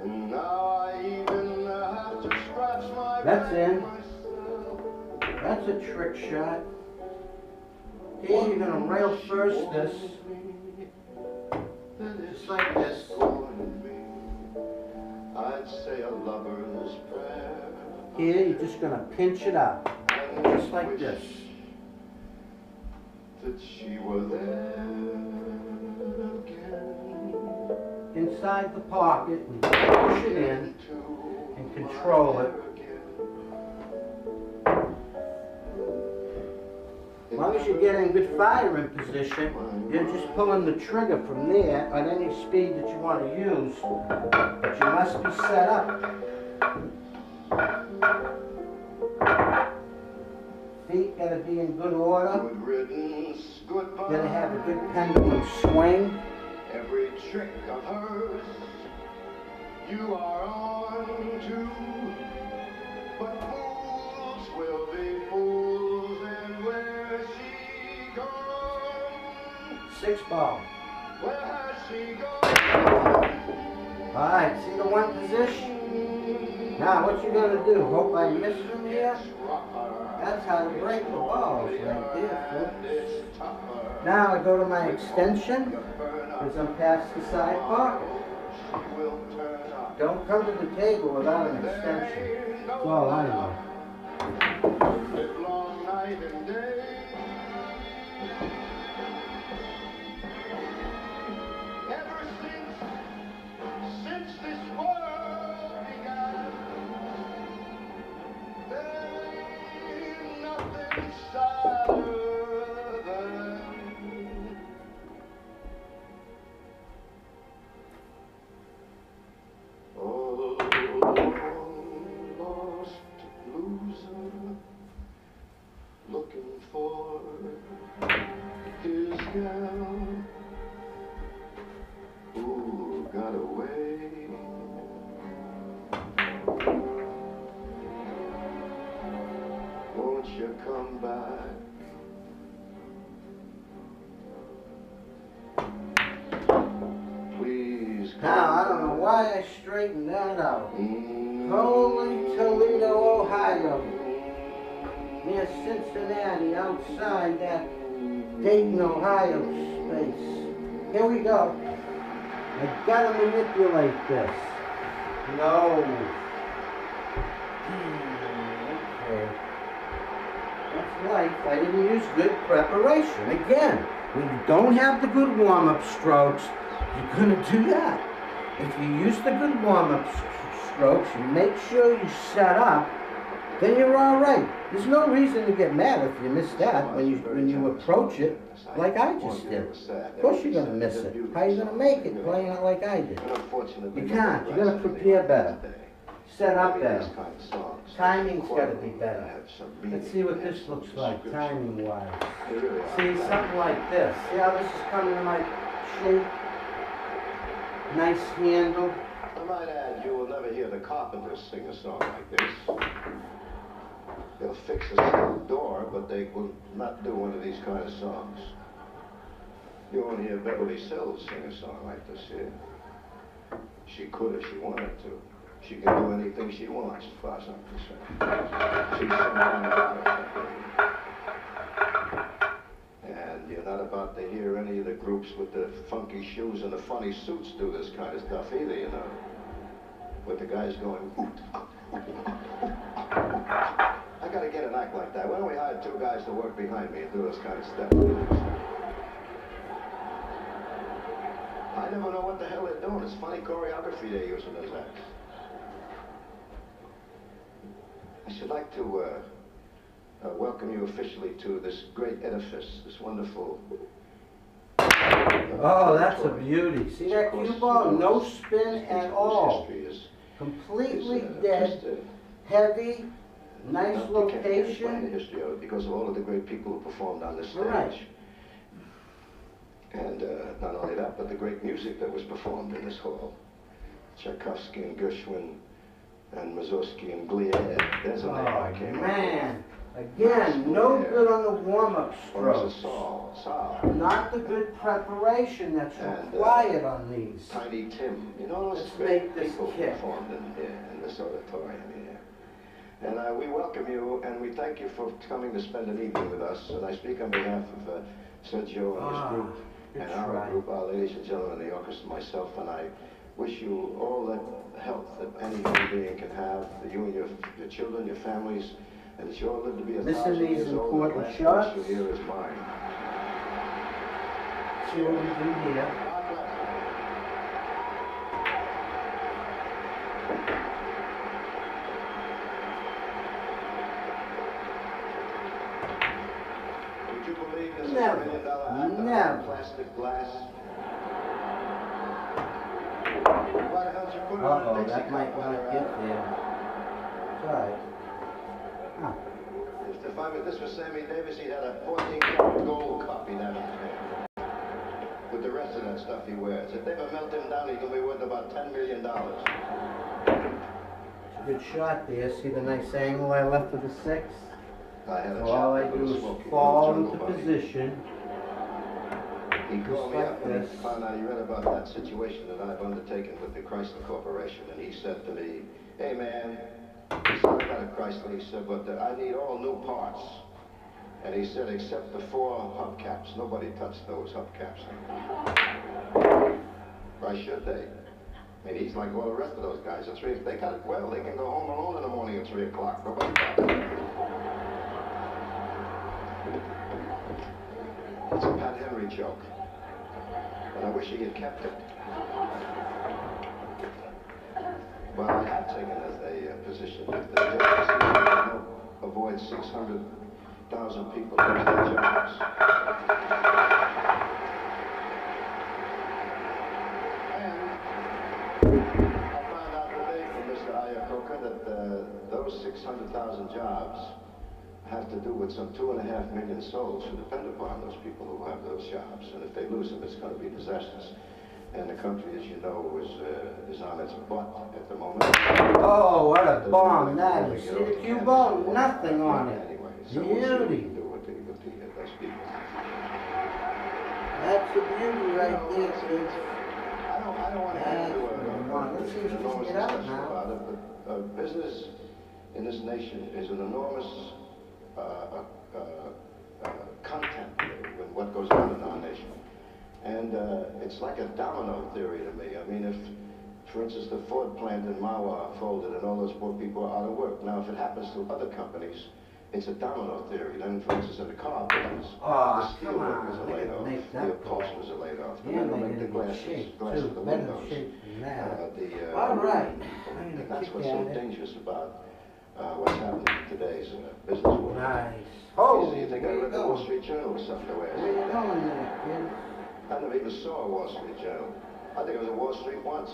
And now I even have to scratch my That's back in. myself. That's a trick shot. Here you're going to rail first this, just like this. I'd say a lover's prayer. Here you're just going to pinch it up, just like this. That she were there again. Inside the pocket and push it in and control it. As long as you get in good firing position, you're just pulling the trigger from there at any speed that you want to use, but you must be set up. Feet gotta be in good order. Good riddance, goodbye. Gotta have a good pendulum swing. Every trick of hers you are on to, but fools will be fools, and where's she gone? 6 ball. Where has she gone? Alright, see the one position? Now what you gonna do? Hope I miss from here? That's how to break the balls right there, folks. Now I go to my extension, because I'm past the side pocket. Don't come to the table without an extension. That's all I know. Long night and day. Ever since this world began, there ain't nothing sadder than oh, lost loser looking for his gal. you come back? Please come Now, I don't know back. why I straightened that out. Holy Toledo, Ohio. Near Cincinnati, outside that Dayton, Ohio space. Here we go. I gotta manipulate this. No. Okay. That's life. I didn't use good preparation. Again, when you don't have the good warm-up strokes, you're gonna do that. If you use the good warm-up strokes, you make sure you set up, then you're all right. There's no reason to get mad if you miss that when you approach it like I just did. Of course you're gonna miss it. How are you gonna make it playing it like I did? You can't. You gotta prepare better. Set up better. Timing's gotta be better. Let's see what this looks like, timing-wise. See, something like this. See how this is coming to my shape? Nice handle. I might add, you will never hear the Carpenters sing a song like this. They'll fix a steel door, but they will not do one of these kind of songs. You won't hear Beverly Sills sing a song like this here. She could if she wanted to. She can do anything she wants, as far as I'm concerned. She's someone about it. And you're not about to hear any of the groups with the funky shoes and the funny suits do this kind of stuff either, you know. With the guys going, I gotta get an act like that. Why don't we hire two guys to work behind me and do this kind of stuff? I never know what the hell they're doing. It's funny choreography they're using as acts. I should like to welcome you officially to this great edifice, this wonderful... Oh, that's a beauty. See that cue ball? No spin at all. Completely dead, heavy, nice location. The history of it because of all of the great people who performed on this stage. Right. And not only that, but the great music that was performed in this hall. Tchaikovsky and Gershwin and Mussorgsky and Gliad. There's a name I came man. Again, no good on the warm-up strokes. Saul. Not the good preparation that's required on these. Tiny Tim. You know, those great great people kick. performed in this auditorium here. And we welcome you, and we thank you for coming to spend an evening with us. And I speak on behalf of Sergio and his group, and our group, our ladies and gentlemen of the orchestra, myself, and I wish you all the health that any human being can have, that you and your children, your families, and that you all live to be 1,000 years old. Important shots. You here is mine. See what we do here. Would you believe this is Never. $1 million Never. plastic glass? Why the hell did you put it Uh-oh, on a that might not get there. Sorry. Huh. If this was Sammy Davis, he'd had a 14-karat gold cup he'd have in his hand. With the rest of that stuff he wears. If they ever melt him down, he's going to be worth about $10 million. It's a good shot there. See the nice angle I left of the 6? I had a So all I chat with do a is Smoky, fall Jungle into Bunny. position. He called me like up and this. he found out he read about that situation that I've undertaken with the Chrysler Corporation. And he said to me, hey man, he said, I got a Chrysler, he said, but I need all new parts. And he said, except the 4 hubcaps. Nobody touched those hubcaps. Why should they? I mean, he's like all the rest of those guys. At 3, if they got it well, they can go home alone in the morning at 3 o'clock. Nobody bothers them. It's a Pat Henry joke. And I wish he had kept it. Well, I have taken as a position that the joke avoid 600,000 people lose their jobs. And I found out today from Mr. Iacocca that those 600,000 jobs have to do with some 2.5 million souls who depend upon those people who have those jobs. And if they lose them, it's going to be disastrous. And the country, as you know, is on its butt at the moment. Oh, what a bomb that is. See the cue ball? Nothing on it. Anyways, So we'll see what we can do with those people. That's a beauty right there, kids. I don't want to get into Let's see if you can enormous get out discussion now. about it, but business in this nation is an enormous content with what goes on in our nation. And it's like a domino theory to me. I mean, if, for instance, the Ford plant in Mahwah folded and all those poor people are out of work. Now, if it happens to other companies, it's a domino theory. Then, for instance, in the car business, the steel workers are laid off, the upholsterers are laid off, the men who make the glass for the windows. All right. And that's what's so dangerous about what's happening in today's business world. Nice. Oh, you think I read the Wall Street Journal or something the way I where you going there, kid? I never even saw a Wall Street Journal. I think I was at Wall Street once.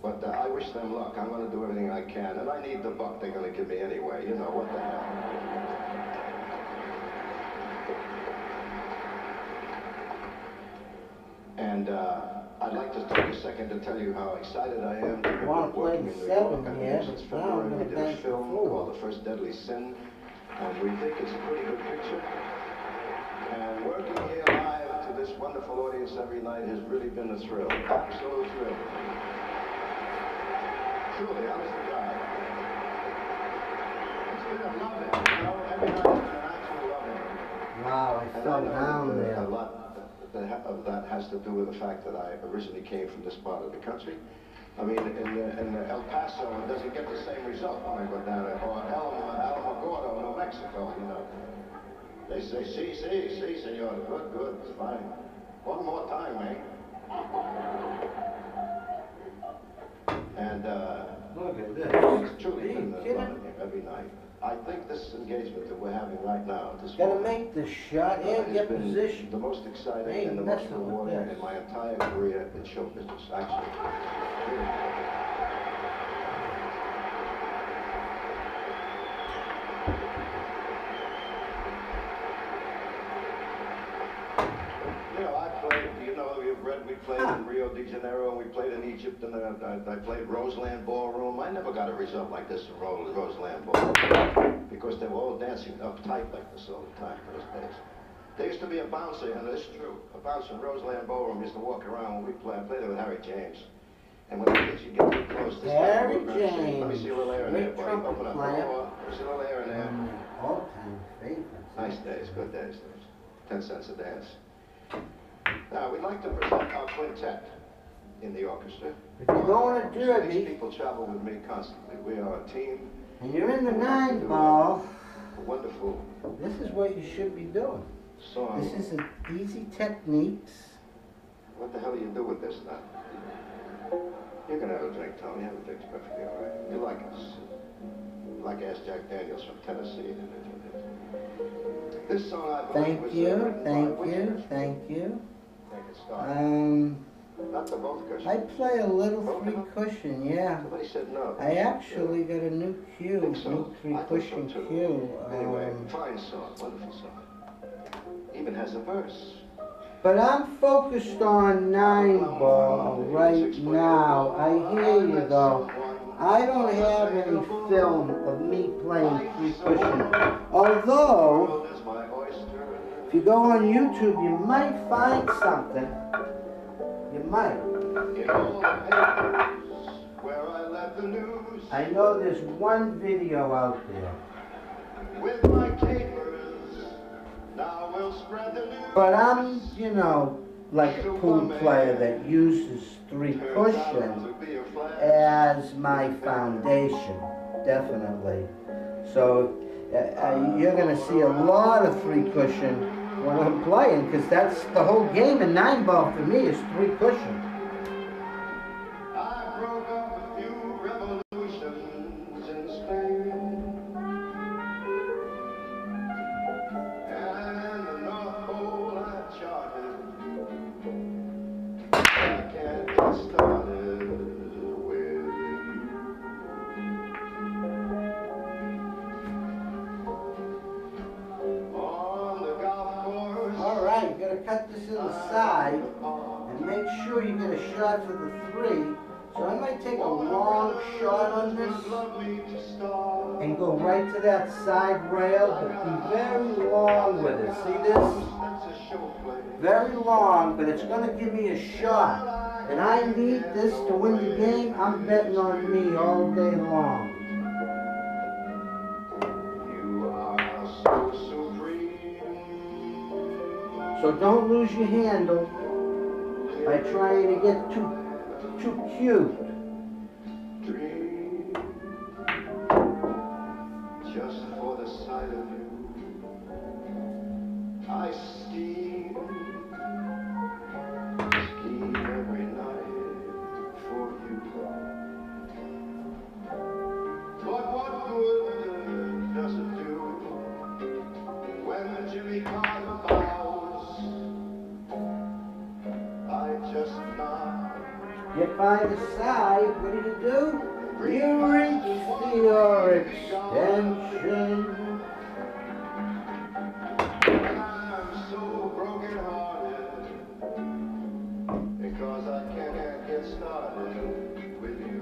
But I wish them luck. I'm going to do everything I can. And I need the buck they're going to give me anyway. You know, what the hell. And I'd like to take a second to tell you how excited I am to be working in New York. I mean, since February, we did a film called The First Deadly Sin. And we think it's a pretty good picture. And working here live to this wonderful audience every night has really been a thrill. Absolute thrill. Truly, honest to God. It's been a loving, you know, every night has been an actual loving. Wow, I fell down there. A lot of that has to do with the fact that I originally came from this part of the country. I mean, in El Paso, it doesn't get the same result when I go down there. Or Alamogordo, New Mexico, you know. They say, si, senor. Good, fine. One more time, eh? And, look at this. it's truly been fun every night. I think this engagement that we're having right now, this Gotta moment, make the shot and get been position. the most exciting Ain't and the most messing with rewarding this. in my entire career in show business, actually. You know, I played, you know, you've read, we played in Rio de Janeiro, and we played in Egypt, and I played Roseland Ballroom. I never got a result like this in Roseland Ballroom, because they were all dancing uptight like this all the time those days. There used to be a bouncer, and it's true, a bouncer in Roseland Ballroom used to walk around when we played. I played there with Harry James. And when the kids you get too close, this Harry time, James, let me see a little air in there, great buddy. trumpet Open up. player. Oh, there's a little air in there. All-time favorites. Nice days, good days. 10 cents a dance. Now, we'd like to present our quintet in the orchestra. If you're going to These Derby, people travel with me constantly. We are a team. and you're in the 9-ball, A wonderful this is what you should be doing. song. This is an easy techniques. What the hell do you do with this now? You can have a drink, Tony. Have a drink. It's perfectly all right. You like us. You like Ask Jack Daniels from Tennessee. This song, I believe, Thank was you, written by thank which you, person? thank you. Make it start. Not the both cushion. I play a little three cushion, yeah. Somebody said no. I actually got a new cue, Think so? new three I think so, cushion too. cue. Anyway, fine song, wonderful song. Even has a verse. But I'm focused on 9-ball right now. I hear you though. I don't have any film of me playing three cushion. Although, if you go on YouTube, you might find something. You might. I know there's one video out there. With my capers, now we'll spread the news. But I'm, you know, like a pool player that uses three cushion as my foundation, definitely. So you're going to see a lot of three cushion when I'm playing, because that's the whole game in 9-ball for me is three cushion. I broke up a few revolutions in Spain, and the North Pole I charted. I can't get started with you. On the golf course. All right, you got to cut this to the side and make sure you get a shot for the 3. So I might take a long shot on this and go right to that side rail, but be very long with it. See this? Very long, but it's going to give me a shot. And I need this to win the game. I'm betting on me all day long. So don't lose your handle by trying to get too cute. Just for the sight of you, I scheme every night for you. But what good does it do when the Jimmy Carter bows? I just nod. Get by the side, what do? You reach your extension. I'm so broken-hearted because I can't get started with you.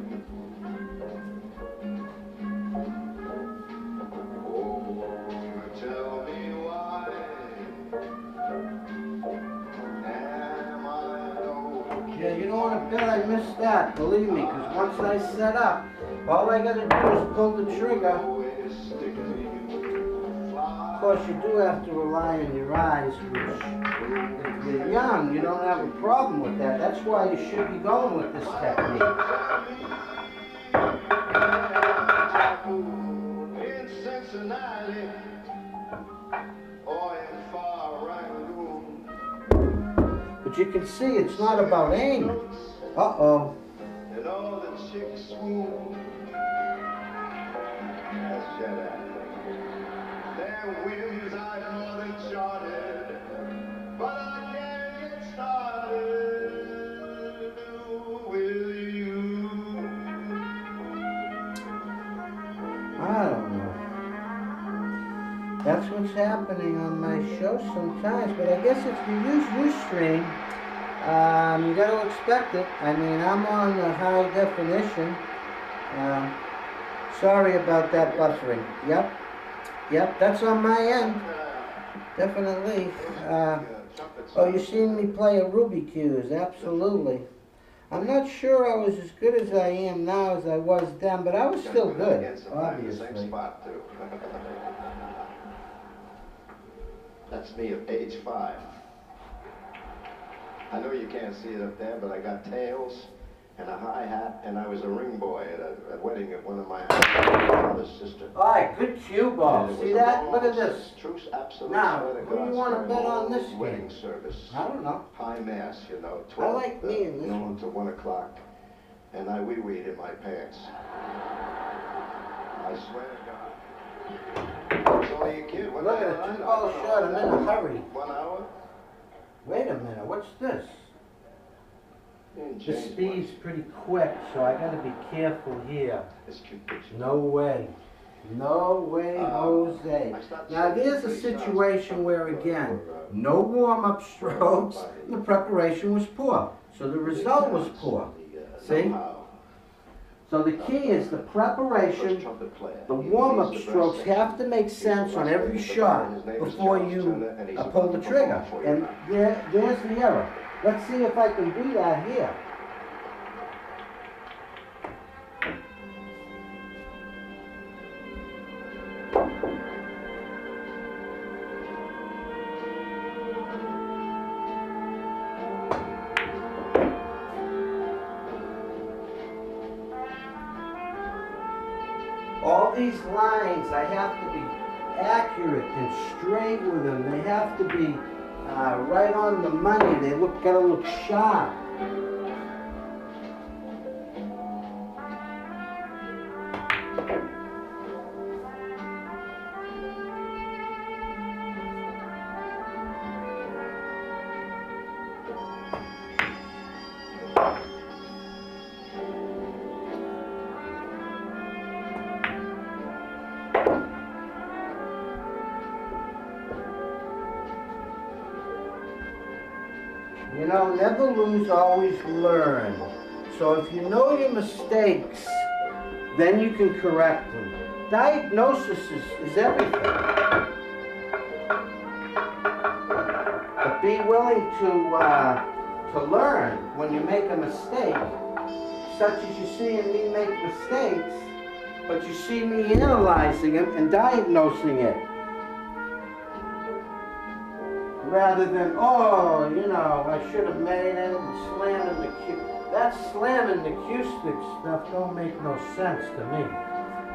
Oh, tell me why am I okay? Yeah, you don't want to bet I missed that, believe me, because once I set up, all I gotta do is pull the trigger. Of course, you do have to rely on your eyes, which, if you're young, you don't have a problem with that. That's why you should be going with this technique. In Cincinnati or in far Rangoon. But you can see it's not about aim. Uh-oh. And all the chicks swoon. That's shut up. Their whims I more than charted, but I can't get started with you. I don't know. That's what's happening on my show sometimes, but I guess if you use Ustream, you got to expect it. I mean, I'm on the high definition. Sorry about that buffering. Yep, that's on my end. Definitely. Oh, you've seen me play a Rubik's Cube, absolutely. I'm not sure I was as good as I am now as I was then, but I was still good, obviously. That's me at age 5. I know you can't see it up there, but I got tails and a high hat, and I was a ring boy at a wedding of one of my father's sister. All right, good cue ball. See that? Look at this. Truce, absolute. Now, who do you want to bet on this wedding game? service? I don't know. High mass, you know, I 12 like me in this noon one. to 1 o'clock, and I wee-weed in my pants. I swear to God. It's only a kid. Look at it, 2 ball shot. I'm in a hurry. 1 hour? Wait a minute, what's this? And The James speed's pretty quick, so I gotta be careful here. It's cute picture. No way. No way, Jose. Now there's a situation where, again, no warm-up strokes, the preparation was poor. So the result was poor. See? So the key is the preparation, the warm-up strokes have to make sense on every shot before you pull the trigger. And there's the error. Let's see if I can do that here. All these lines, I have to be accurate and straight with them. They have to be right on the money. They gotta look sharp. You know, never lose, always learn. So if you know your mistakes, then you can correct them. Diagnosis is everything. But be willing to learn when you make a mistake, such as you see in me make mistakes, but you see me analyzing it and diagnosing it. Rather than, oh, you know, I should have made it and slamming the cue. That slamming the cue stick stuff don't make no sense to me.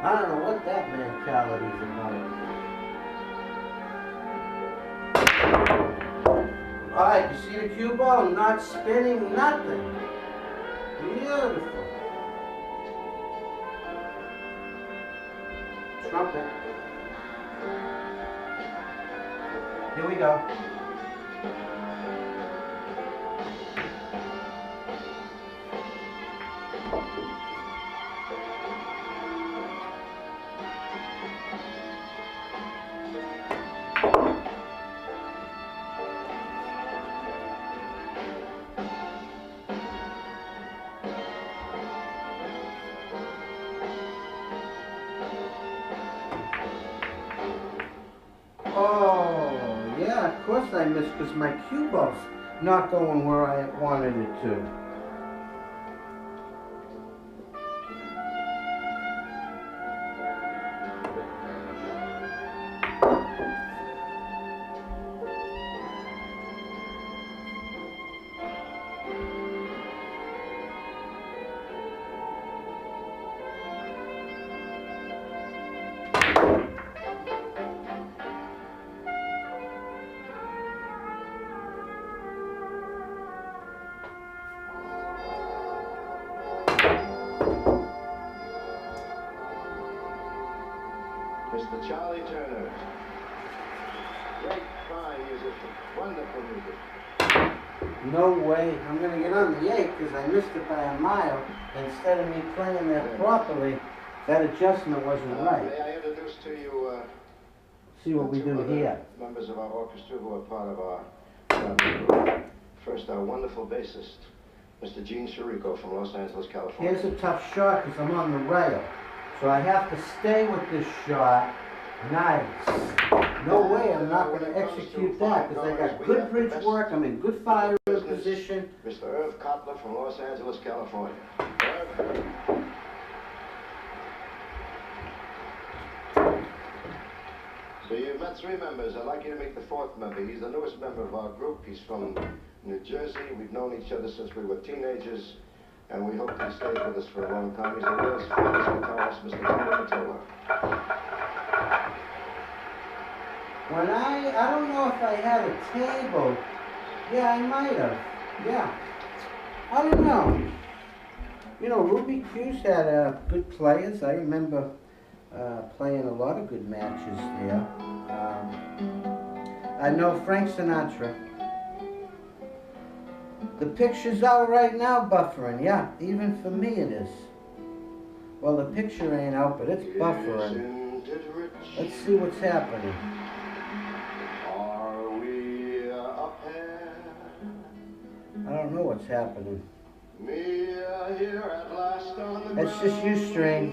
I don't know what that mentality's about. Alright, you see the cue ball? Not spinning, nothing. Beautiful. Trumpet. Here we go. Oh, yeah, of course I missed because my cue ball's not going where I wanted it to. Mr. Charlie Turner. Great, fine musician. Wonderful music. No way. I'm going to get on the 8 because I missed it by a mile. Instead of me playing that properly, that adjustment wasn't right. May I introduce to you See what we do here. members of our orchestra who are part of our first, our wonderful bassist, Mr. Gene Chirico from Los Angeles, California. Here's a tough shot because I'm on the rail. So I have to stay with this shot. Nice. No way I'm not going to execute that because I got good bridge work. I'm in good fire position. Mr. Irv Kotler from Los Angeles, California. Irv. So you've met 3 members. I'd like you to meet the 4th member. He's the newest member of our group. He's from New Jersey. We've known each other since we were teenagers, and we hope he stays with us for a long time. He's the world's famous guitarist, Mr. Tony Mottola. When I don't know if I had a table. Yeah, I might have. Yeah. I don't know. You know, Ruby Q's had good players. I remember playing a lot of good matches there. I know Frank Sinatra. The picture's out right now buffering. Yeah, even for me it is. Well, the picture ain't out, but it's buffering. Let's see what's happening. I don't know what's happening. That's just U string.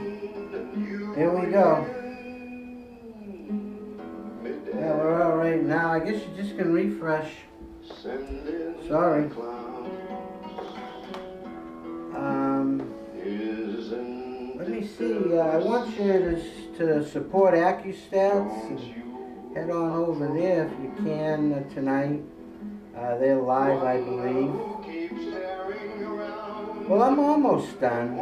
Here we go. Yeah, we're all right now. I guess you just can refresh. Sorry. Let me see. I want you to support AccuStats and head on over there if you can tonight. They're live, I believe. Well, I'm almost done.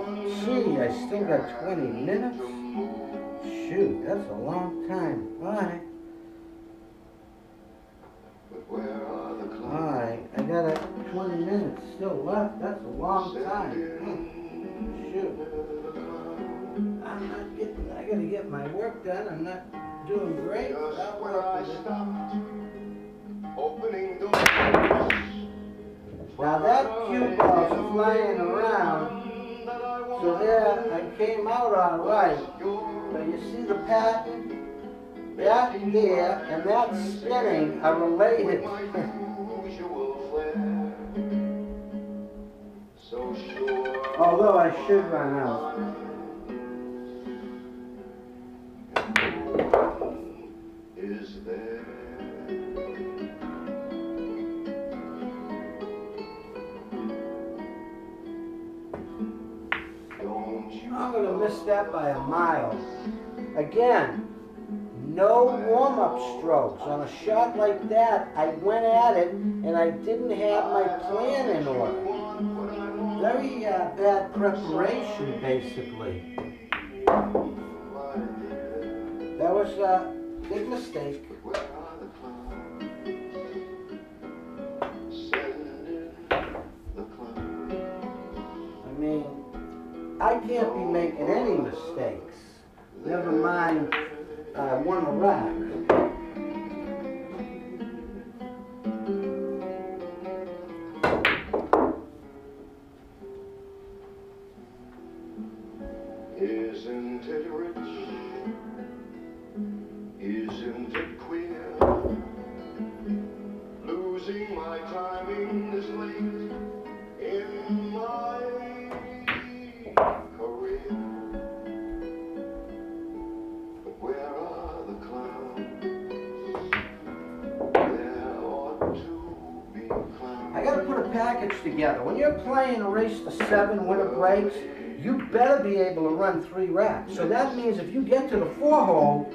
Gee, I still got 20 minutes. Shoot, that's a long time. All right. All right, I got 20 minutes still left. That's a long time. Shoot. I'm not getting, I gotta get my work done. I'm not doing great. Just where I stopped, opening doors. Now that cue ball's flying around, so there I came out all right. But you see the pattern? That here and that spinning are related. Oh, Although I should run out. Is there? I'm going to miss that by a mile. Again, no warm-up strokes. On a shot like that, I went at it and I didn't have my plan in order. Very bad preparation, basically. That was a big mistake. I mean, I can't be making any mistakes. Never mind, I won a rack. Isn't it rich? Isn't it queer? Losing my timing this late in my career. But where are the clowns? There ought to be clowns. I gotta put a package together. When you're playing a race to 7 winner breaks, you better be able to run 3 racks. So that means if you get to the 4 hole,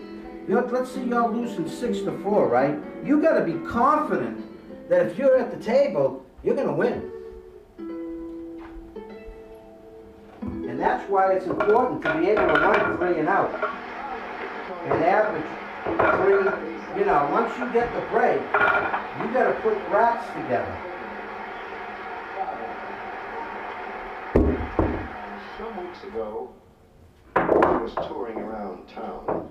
let's say you're losing 6-4, right? You gotta be confident that if you're at the table, you're gonna win. And that's why it's important to be able to run 3 and out. And average 3, you know, once you get the break, you gotta put racks together. Some weeks ago, I was touring around town.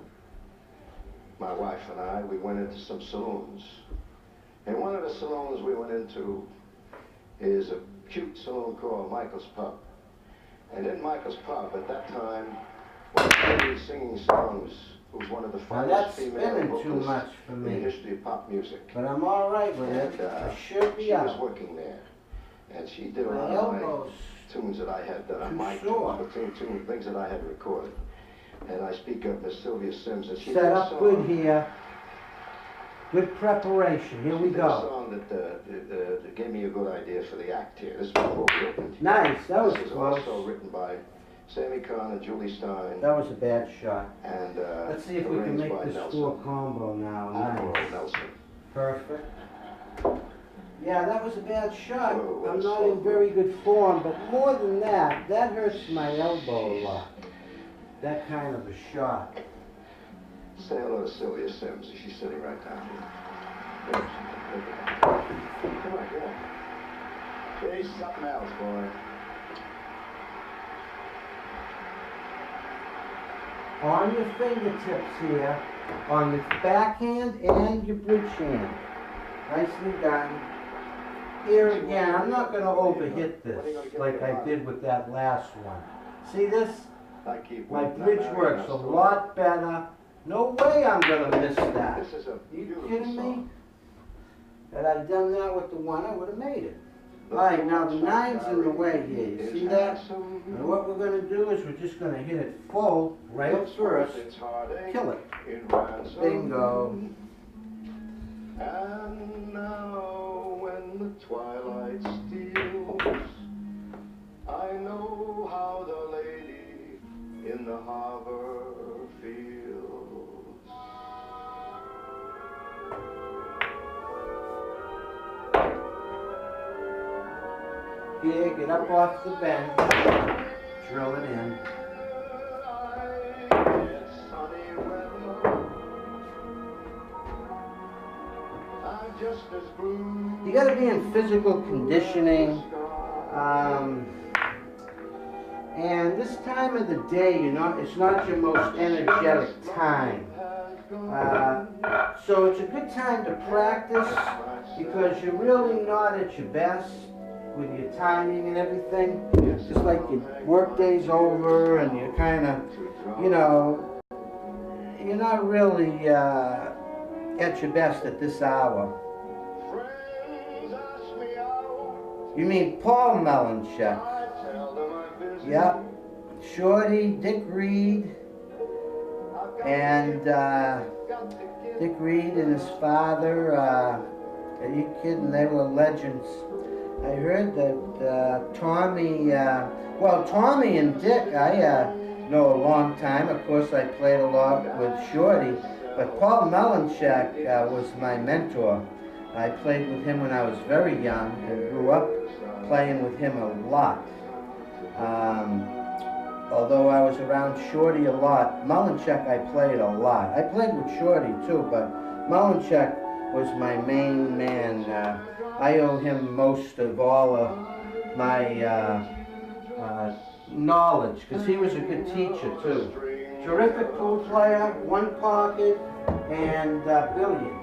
My wife and I, we went into some saloons. And one of the saloons we went into is a cute saloon called Michael's Pub. And in Michael's Pub, at that time, one of the ladies singing songs who was one of the Now finest that's female spinning too vocalists much for in me. the history of pop music. But I'm all right with it. And I should be she out. was working there. And she did a My lot of my elbows tunes that I had done on too my sore. tunes, things that I had recorded. And I speak of Miss Sylvia Sims, and she Set did a up song. good here. Good preparation. Here we She did a go. song that gave me a good idea for the act here. This is before we opened. Nice. That was This was close. also written by Sammy Kahn and Julie Stein, That was a bad shot. and Let's see if we can arranged make by this Nelson. 4 combo now. Admiral Nice. Nelson. Perfect. Yeah, that was a bad shot. Oh, I'm that's not so in very good form, but more than that, that hurts my elbow a lot. That kind of a shot. Say hello to Sylvia Sims. She's sitting right down here. Come on, come on. Say something else, boy. On your fingertips here, on your backhand and your bridge hand. Nicely done. Here again, I'm not going to overhit this like I did with that last one. See this? I keep My waiting. bridge I'm works a lot better. No way I'm going to miss that. This is a You beautiful kidding me? song. Had I done that with the 1, I would have made it. Alright, now the 9's in the way here. You see that? And what we're going to do is we're just going to hit it full right first. Kill it. Bingo. And now when the twilight steals, I know how the lady in the harbor feels. Here, get up off the bench. Drill it in. It's sunny weather. I'm just as blue. You got to be in physical conditioning. And this time of the day, it's not your most energetic time. So it's a good time to practice because you're really not at your best with your timing and everything. It's just like your work day's over and you're kind of, you're not really at your best at this hour. You mean Paul Melanchek? Yep. Shorty, Dick Reed, and Dick Reed and his father. Are you kidding? They were legends. I heard that Tommy, well, Tommy and Dick, I know a long time. Of course, I played a lot with Shorty, but Paul Melanchak was my mentor. I played with him when I was very young and grew up playing with him a lot. Although I was around Shorty a lot, Melanchak I played a lot. I played with Shorty too, but Melanchak was my main man. I owe him most of all of my knowledge, because he was a good teacher too. Terrific pool player, one pocket, and billiards.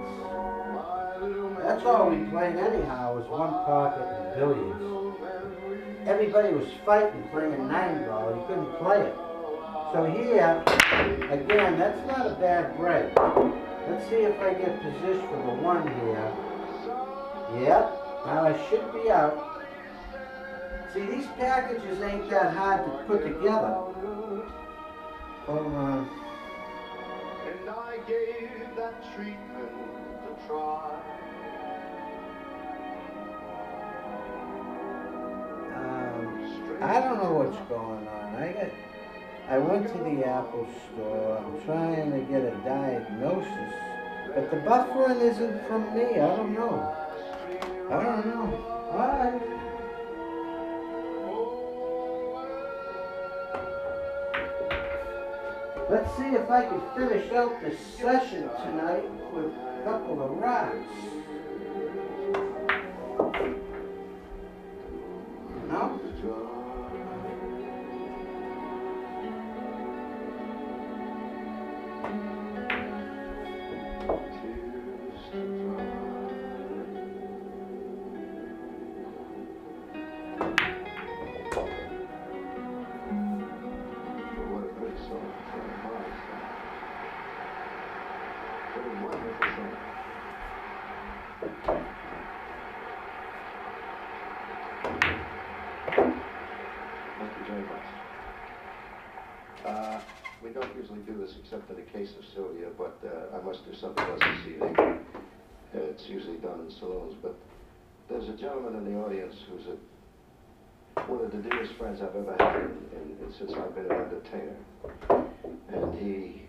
That's all we played anyhow, was one pocket and billiards. Everybody was fighting playing 9 ball, you couldn't play it. So here, again, that's not a bad break. Let's see if I get positioned for the 1 here. Yep, now I should be out. See, these packages ain't that hard to put together. Hold on. And I gave that treatment to try. I don't know what's going on. I went to the Apple store. I'm trying to get a diagnosis, but the buffering isn't from me. I don't know. I don't know. All right. Let's see if I can finish out this session tonight with a couple of rocks. No? We don't usually do this except in the case of Sylvia, but I must do something else this evening. It's usually done in saloons, but there's a gentleman in the audience who's one of the dearest friends I've ever had since I've been an entertainer. And he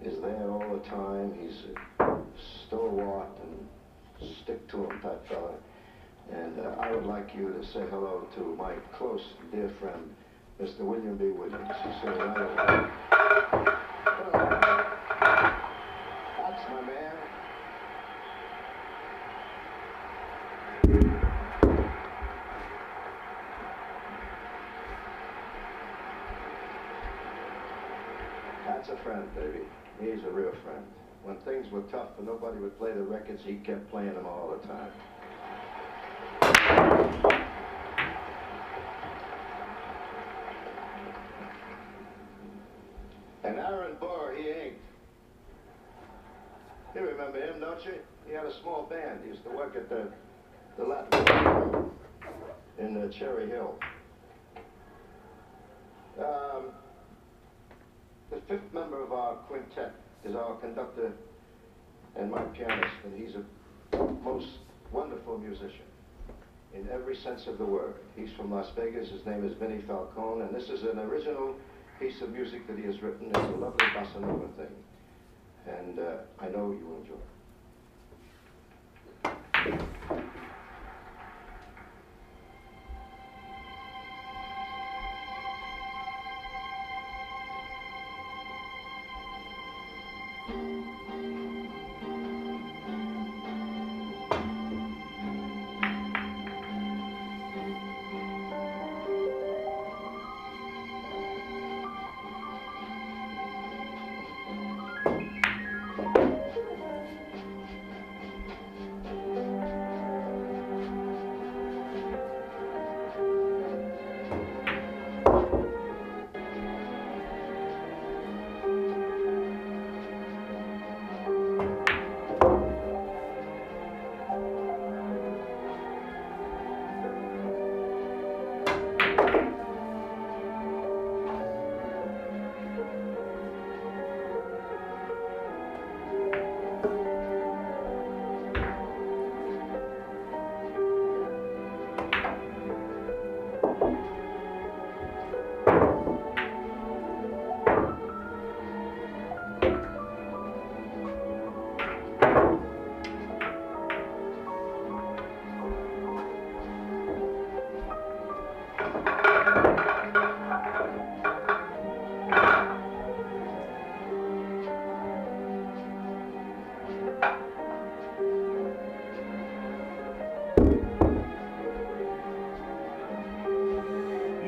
is there all the time. He's a stalwart and stick-to-him type fella. And I would like you to say hello to my close, dear friend, Mr. William B. Williams. So that's my man. That's a friend, baby. He's a real friend. When things were tough and nobody would play the records, he kept playing them all the time. And Aaron Burr, he ain't. You remember him, don't you? He had a small band. He used to work at the Latin in Cherry Hill. The 5th member of our quintet is our conductor and my pianist, and he's a most wonderful musician in every sense of the word. He's from Las Vegas. His name is Vinny Falcone, and this is an original piece of music that he has written. It's a lovely bossa nova thing, and I know you will enjoy it.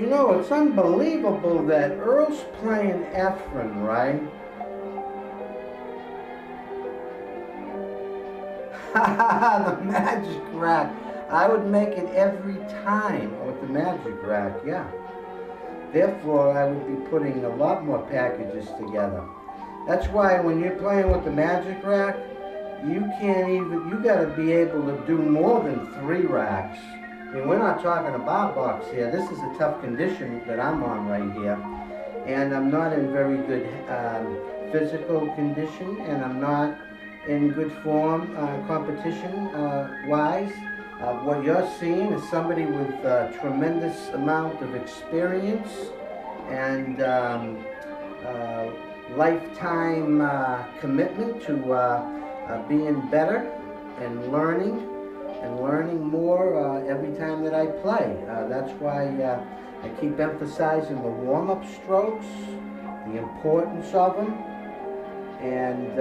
You know, it's unbelievable that Earl's playing Efren, right? The magic rack. I would make it every time with the magic rack, yeah. Therefore, I would be putting a lot more packages together. That's why when you're playing with the magic rack, you gotta be able to do more than 3 racks. I mean, we're not talking a bar box here. This is a tough condition that I'm on right here. And I'm not in very good physical condition, and I'm not in good form competition-wise. What you're seeing is somebody with a tremendous amount of experience and lifetime commitment to being better and learning more every time that I play. That's why I keep emphasizing the warm-up strokes, the importance of them, and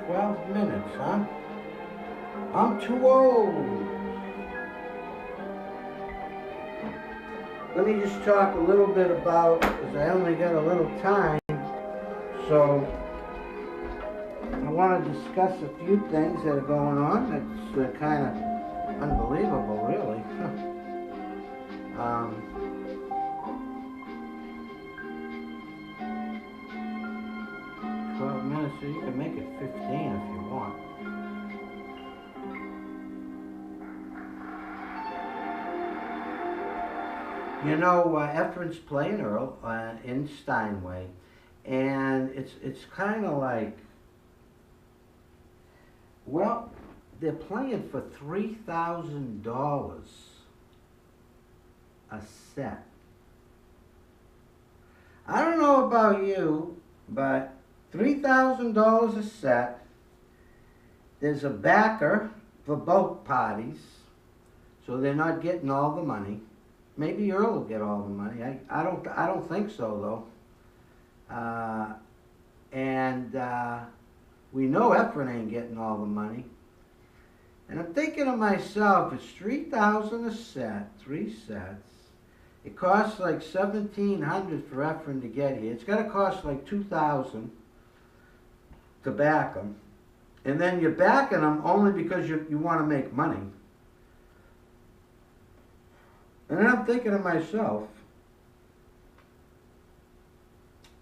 12 minutes, huh? I'm too old. Let me just talk a little bit about, because I only got a little time, so I want to discuss a few things that are going on. That's kind of unbelievable, really. 12 minutes, so you can make it 15 if you want. You know, Efren's playing Earl in Steinway, and it's kind of like, well, they're playing for $3,000 a set. I don't know about you, but $3,000 a set. There's a backer for both parties, so they're not getting all the money. Maybe Earl will get all the money. I don't think so though. We know Efren ain't getting all the money. And I'm thinking to myself, it's $3,000 a set, 3 sets. It costs like $1,700 for Efren to get here. It's gonna cost like $2,000 to back him. And then you're backing him only because you want to make money. And then I'm thinking to myself,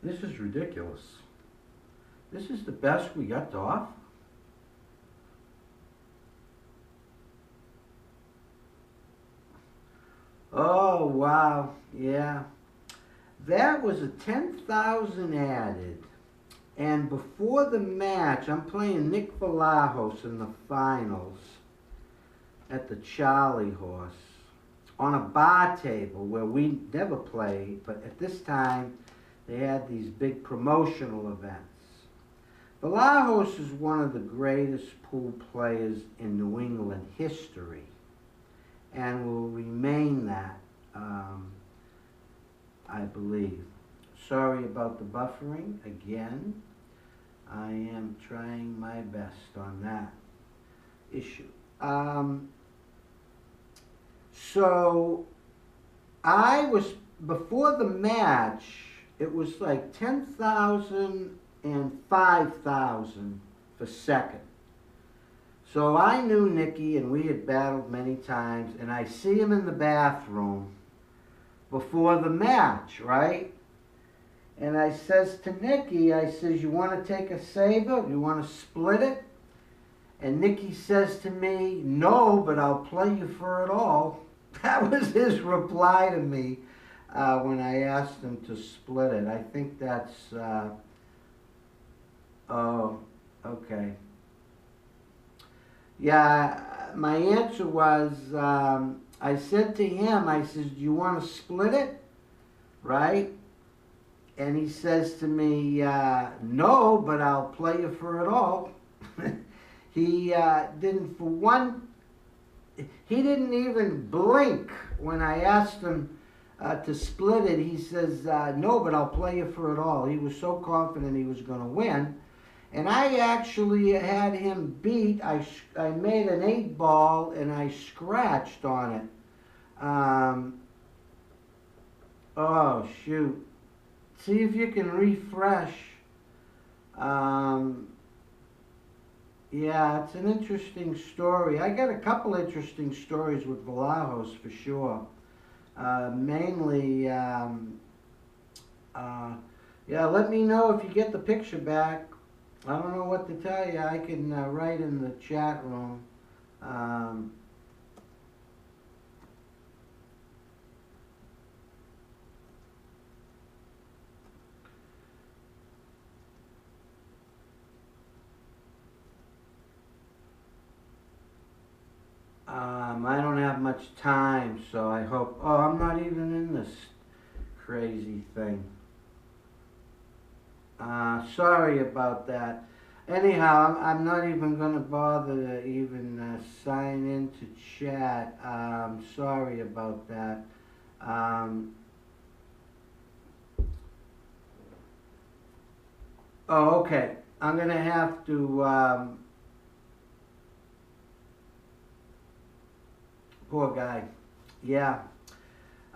this is ridiculous. This is the best we got to offer. Oh, wow, yeah. That was a 10,000 added. And before the match, I'm playing Nick Vlahos in the finals at the Charlie Horse on a bar table where we never play, but at this time they had these big promotional events. Vlahos is one of the greatest pool players in New England history and will remain that, I believe. Sorry about the buffering again. I am trying my best on that issue. So I was, before the match, it was like 10,000 and 5,000 for second. So I knew Nicky and we had battled many times, and I see him in the bathroom before the match, right? And I says to Nicky, I says, you want to take a saver? You want to split it? And Nicky says to me, no, but I'll play you for it all. That was his reply to me when I asked him to split it. I think that's, oh, okay. Yeah, my answer was, I said to him, I says, do you want to split it? Right? And he says to me, no, but I'll play you for it all. He didn't, for one, he didn't even blink when I asked him to split it. He says, no, but I'll play you for it all. He was so confident he was going to win. And I actually had him beat. I made an 8 ball and I scratched on it Oh, shoot. See if you can refresh. Yeah, it's an interesting story. I got a couple interesting stories with Valajos for sure. Mainly, yeah, let me know if you get the picture back. I don't know what to tell you. I can write in the chat room. I don't have much time, so I hope. Oh, I'm not even in this crazy thing. Sorry about that. Anyhow, I'm not even going to bother to even sign into chat. Sorry about that. Oh, okay. I'm going to have to... poor guy. Yeah.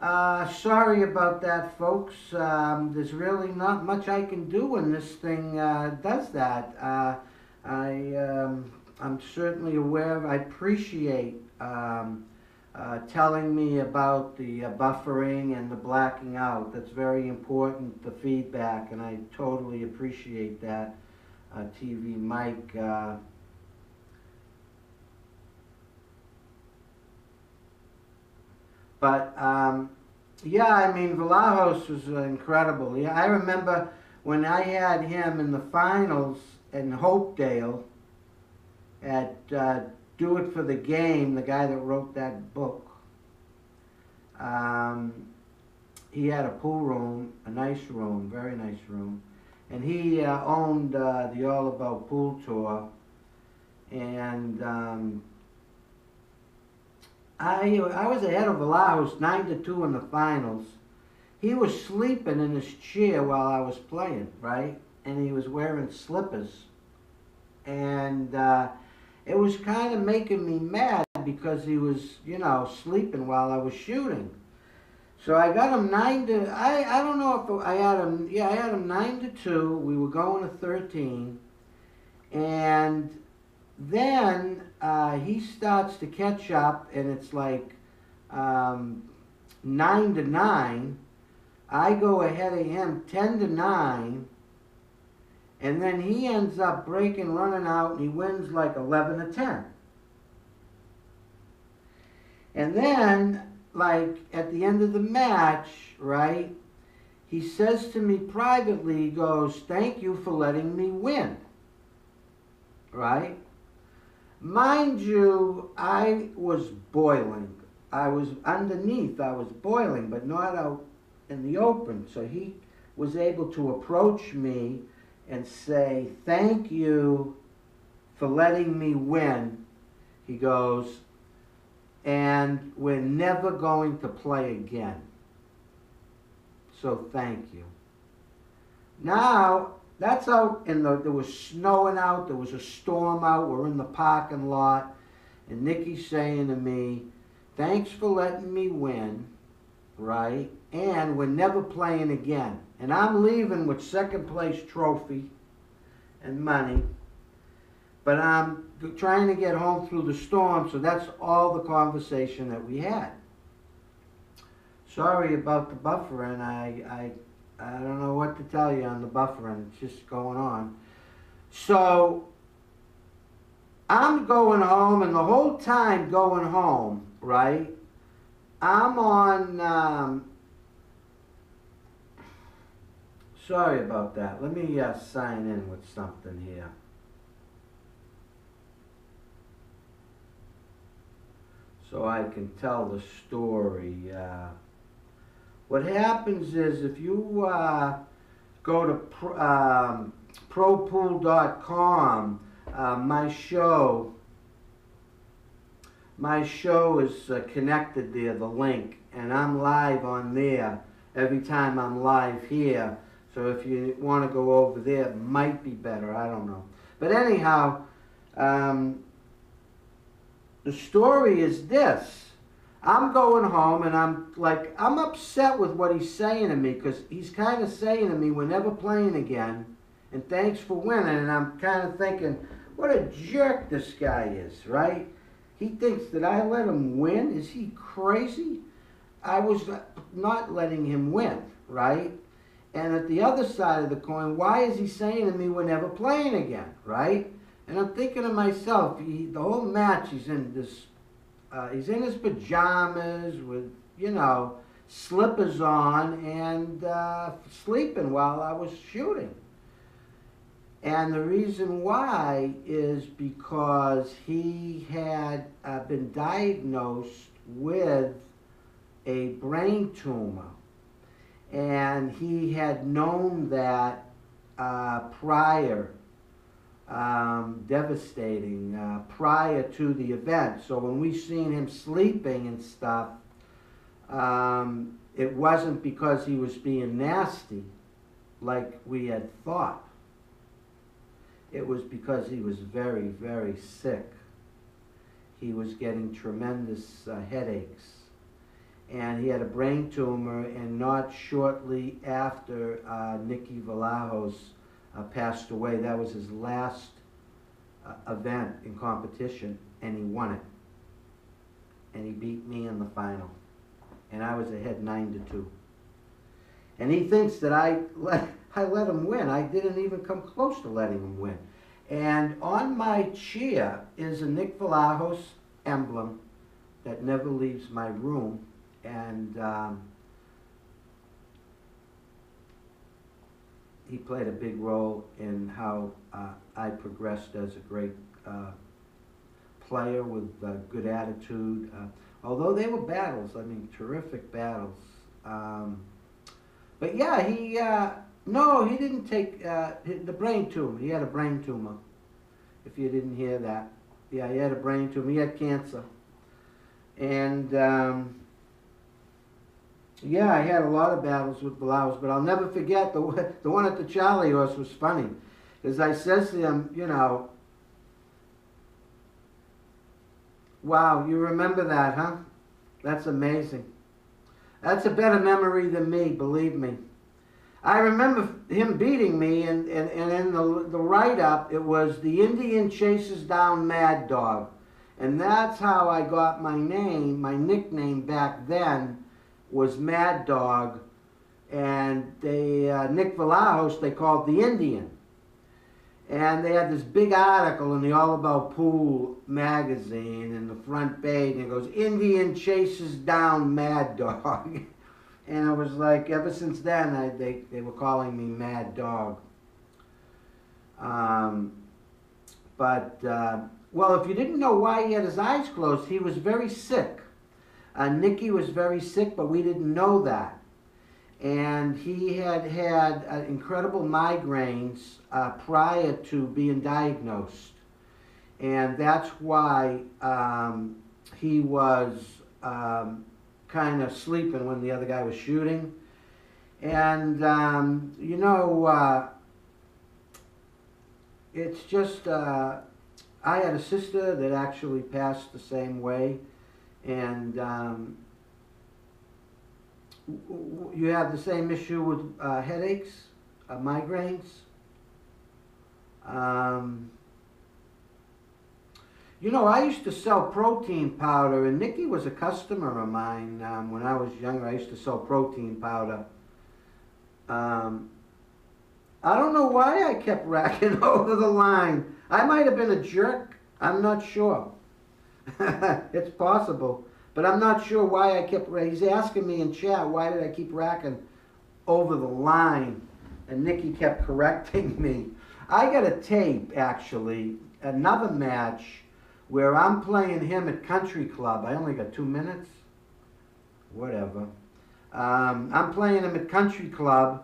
Sorry about that, folks. There's really not much I can do when this thing does that. I'm certainly aware. I appreciate telling me about the buffering and the blacking out. That's very important, the feedback, and I totally appreciate that, TV Mike. But yeah, I mean, Valajos was incredible. Yeah, I remember when I had him in the finals in Hopedale at Do It for the Game, the guy that wrote that book. He had a pool room, a nice room, very nice room. And he owned the All About Pool Tour. And I was ahead of Valajos 9-2 in the finals. He was sleeping in his chair while I was playing, right? And he was wearing slippers. And it was kind of making me mad because he was, you know, sleeping while I was shooting. So I got him 9-. I don't know if I had him. Yeah, I had him 9-2. We were going to 13, and then he starts to catch up, and it's like 9-9. I go ahead of him 10-9, and then he ends up breaking, running out, and he wins like 11-10. And then, like at the end of the match, right? He says to me privately, he goes, "Thank you for letting me win." Right? Mind you, I was boiling. I was underneath, I was boiling, but not out in the open. So he was able to approach me and say, "Thank you for letting me win." He goes, "And we're never going to play again. So thank you." Now, that's out in there was snowing out, there was a storm out, we're in the parking lot, and Nikki's saying to me, "Thanks for letting me win," right? "And we're never playing again." And I'm leaving with second place trophy and money, but I'm trying to get home through the storm, so that's all the conversation that we had. Sorry about the buffering. I don't know what to tell you on the buffering. It's just going on. So I'm going home, and the whole time going home, right, I'm on, sorry about that. Let me sign in with something here. So I can tell the story. What happens is if you go to propool.com, my show is connected there, the link, and I'm live on there every time I'm live here. So if you want to go over there, it might be better, I don't know. But anyhow, the story is this. I'm going home and I'm upset with what he's saying to me, because he's kind of saying to me, we're never playing again, and thanks for winning. And I'm kind of thinking, what a jerk this guy is, right? He thinks that I let him win. Is he crazy? I was not letting him win, right? And at the other side of the coin, why is he saying to me, we're never playing again, right? And I'm thinking to myself, the whole match, he's in his pajamas with, slippers on and sleeping while I was shooting. And the reason why is because he had been diagnosed with a brain tumor. And he had known that prior, devastating, prior to the event. So when we seen him sleeping and stuff, it wasn't because he was being nasty like we had thought. It was because he was very, very sick. He was getting tremendous headaches. And he had a brain tumor, and not shortly after Nicky Vlahos passed away, that was his last event in competition, and he won it. And he beat me in the final. And I was ahead 9-2. And he thinks that I let him win. I didn't even come close to letting him win. And on my chair is a Nick Vlahos emblem that never leaves my room. And he played a big role in how I progressed as a great player with good attitude. Although they were battles, I mean, terrific battles. But yeah, no, he didn't take the brain tumor. He had a brain tumor, if you didn't hear that. Yeah, he had a brain tumor. He had cancer. And yeah, I had a lot of battles with Vlahos, but I'll never forget the one at the Charlie Horse was funny. Because I says to him, wow, you remember that, huh? That's amazing. That's a better memory than me, believe me. I remember him beating me, and in the write-up, it was the Indian chases down Mad Dog. And that's how I got my name. My nickname back then was Mad Dog. And Nick Vlahos, they called the Indian. And they had this big article in the All About Pool magazine in the front page, and it goes, Indian chases down Mad Dog. And I was like, ever since then, they were calling me Mad Dog. Well, if you didn't know why he had his eyes closed, he was very sick. Nicky was very sick, but we didn't know that. And he had incredible migraines prior to being diagnosed. And that's why he was kind of sleeping when the other guy was shooting. And, it's just, I had a sister that actually passed the same way. And you have the same issue with headaches, migraines. I used to sell protein powder, and Nicky was a customer of mine when I was younger. I used to sell protein powder. I don't know why I kept racking over the line. I might have been a jerk. I'm not sure. It's possible. But I'm not sure why I kept... He's asking me in chat, why did I keep racking over the line? And Nicky kept correcting me. I got a tape, actually, another match, where I'm playing him at Country Club. I only got 2 minutes. Whatever. I'm playing him at Country Club,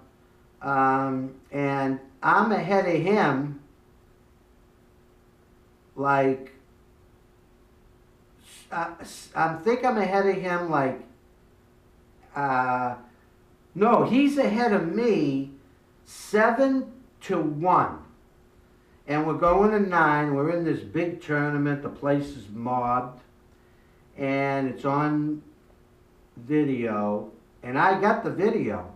and I'm ahead of him, like... I think I'm ahead of him no, he's ahead of me 7-1. And we're going to 9. We're in this big tournament. The place is mobbed. And it's on video, and I got the video,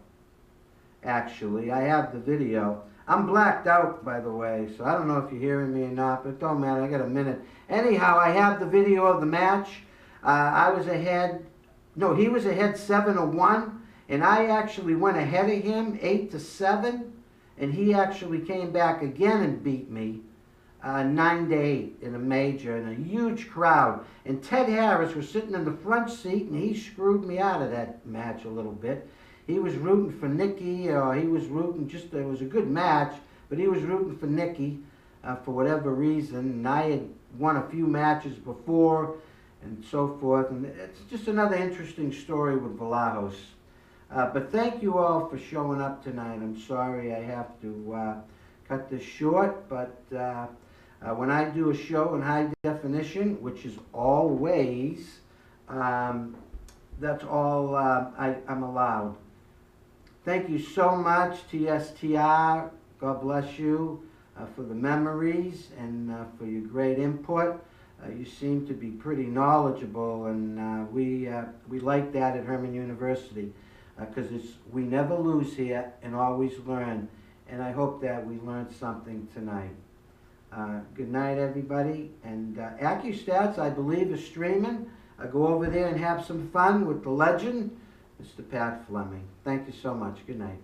actually. I have the video. I'm blacked out, by the way, so I don't know if you're hearing me or not, but it don't matter. I got a minute. Anyhow, I have the video of the match. I was ahead. No, he was ahead 7-1, and I actually went ahead of him 8-7, and he actually came back again and beat me 9-8 in a major, in a huge crowd. And Ted Harris was sitting in the front seat, and he screwed me out of that match a little bit. He was rooting for Nikki, or he was rooting, it was a good match, but he was rooting for Nikki for whatever reason. And I had won a few matches before and so forth. And it's just another interesting story with Vlahos. But thank you all for showing up tonight. I'm sorry I have to cut this short, but when I do a show in high definition, which is always, that's all I'm allowed. Thank you so much, TSTR. God bless you for the memories and for your great input. You seem to be pretty knowledgeable, and we like that at Herman University because we never lose here and always learn. And I hope that we learned something tonight. Good night, everybody. And AccuStats, I believe, is streaming. Go over there and have some fun with the legend, Mr. Pat Fleming. Thank you so much. Good night.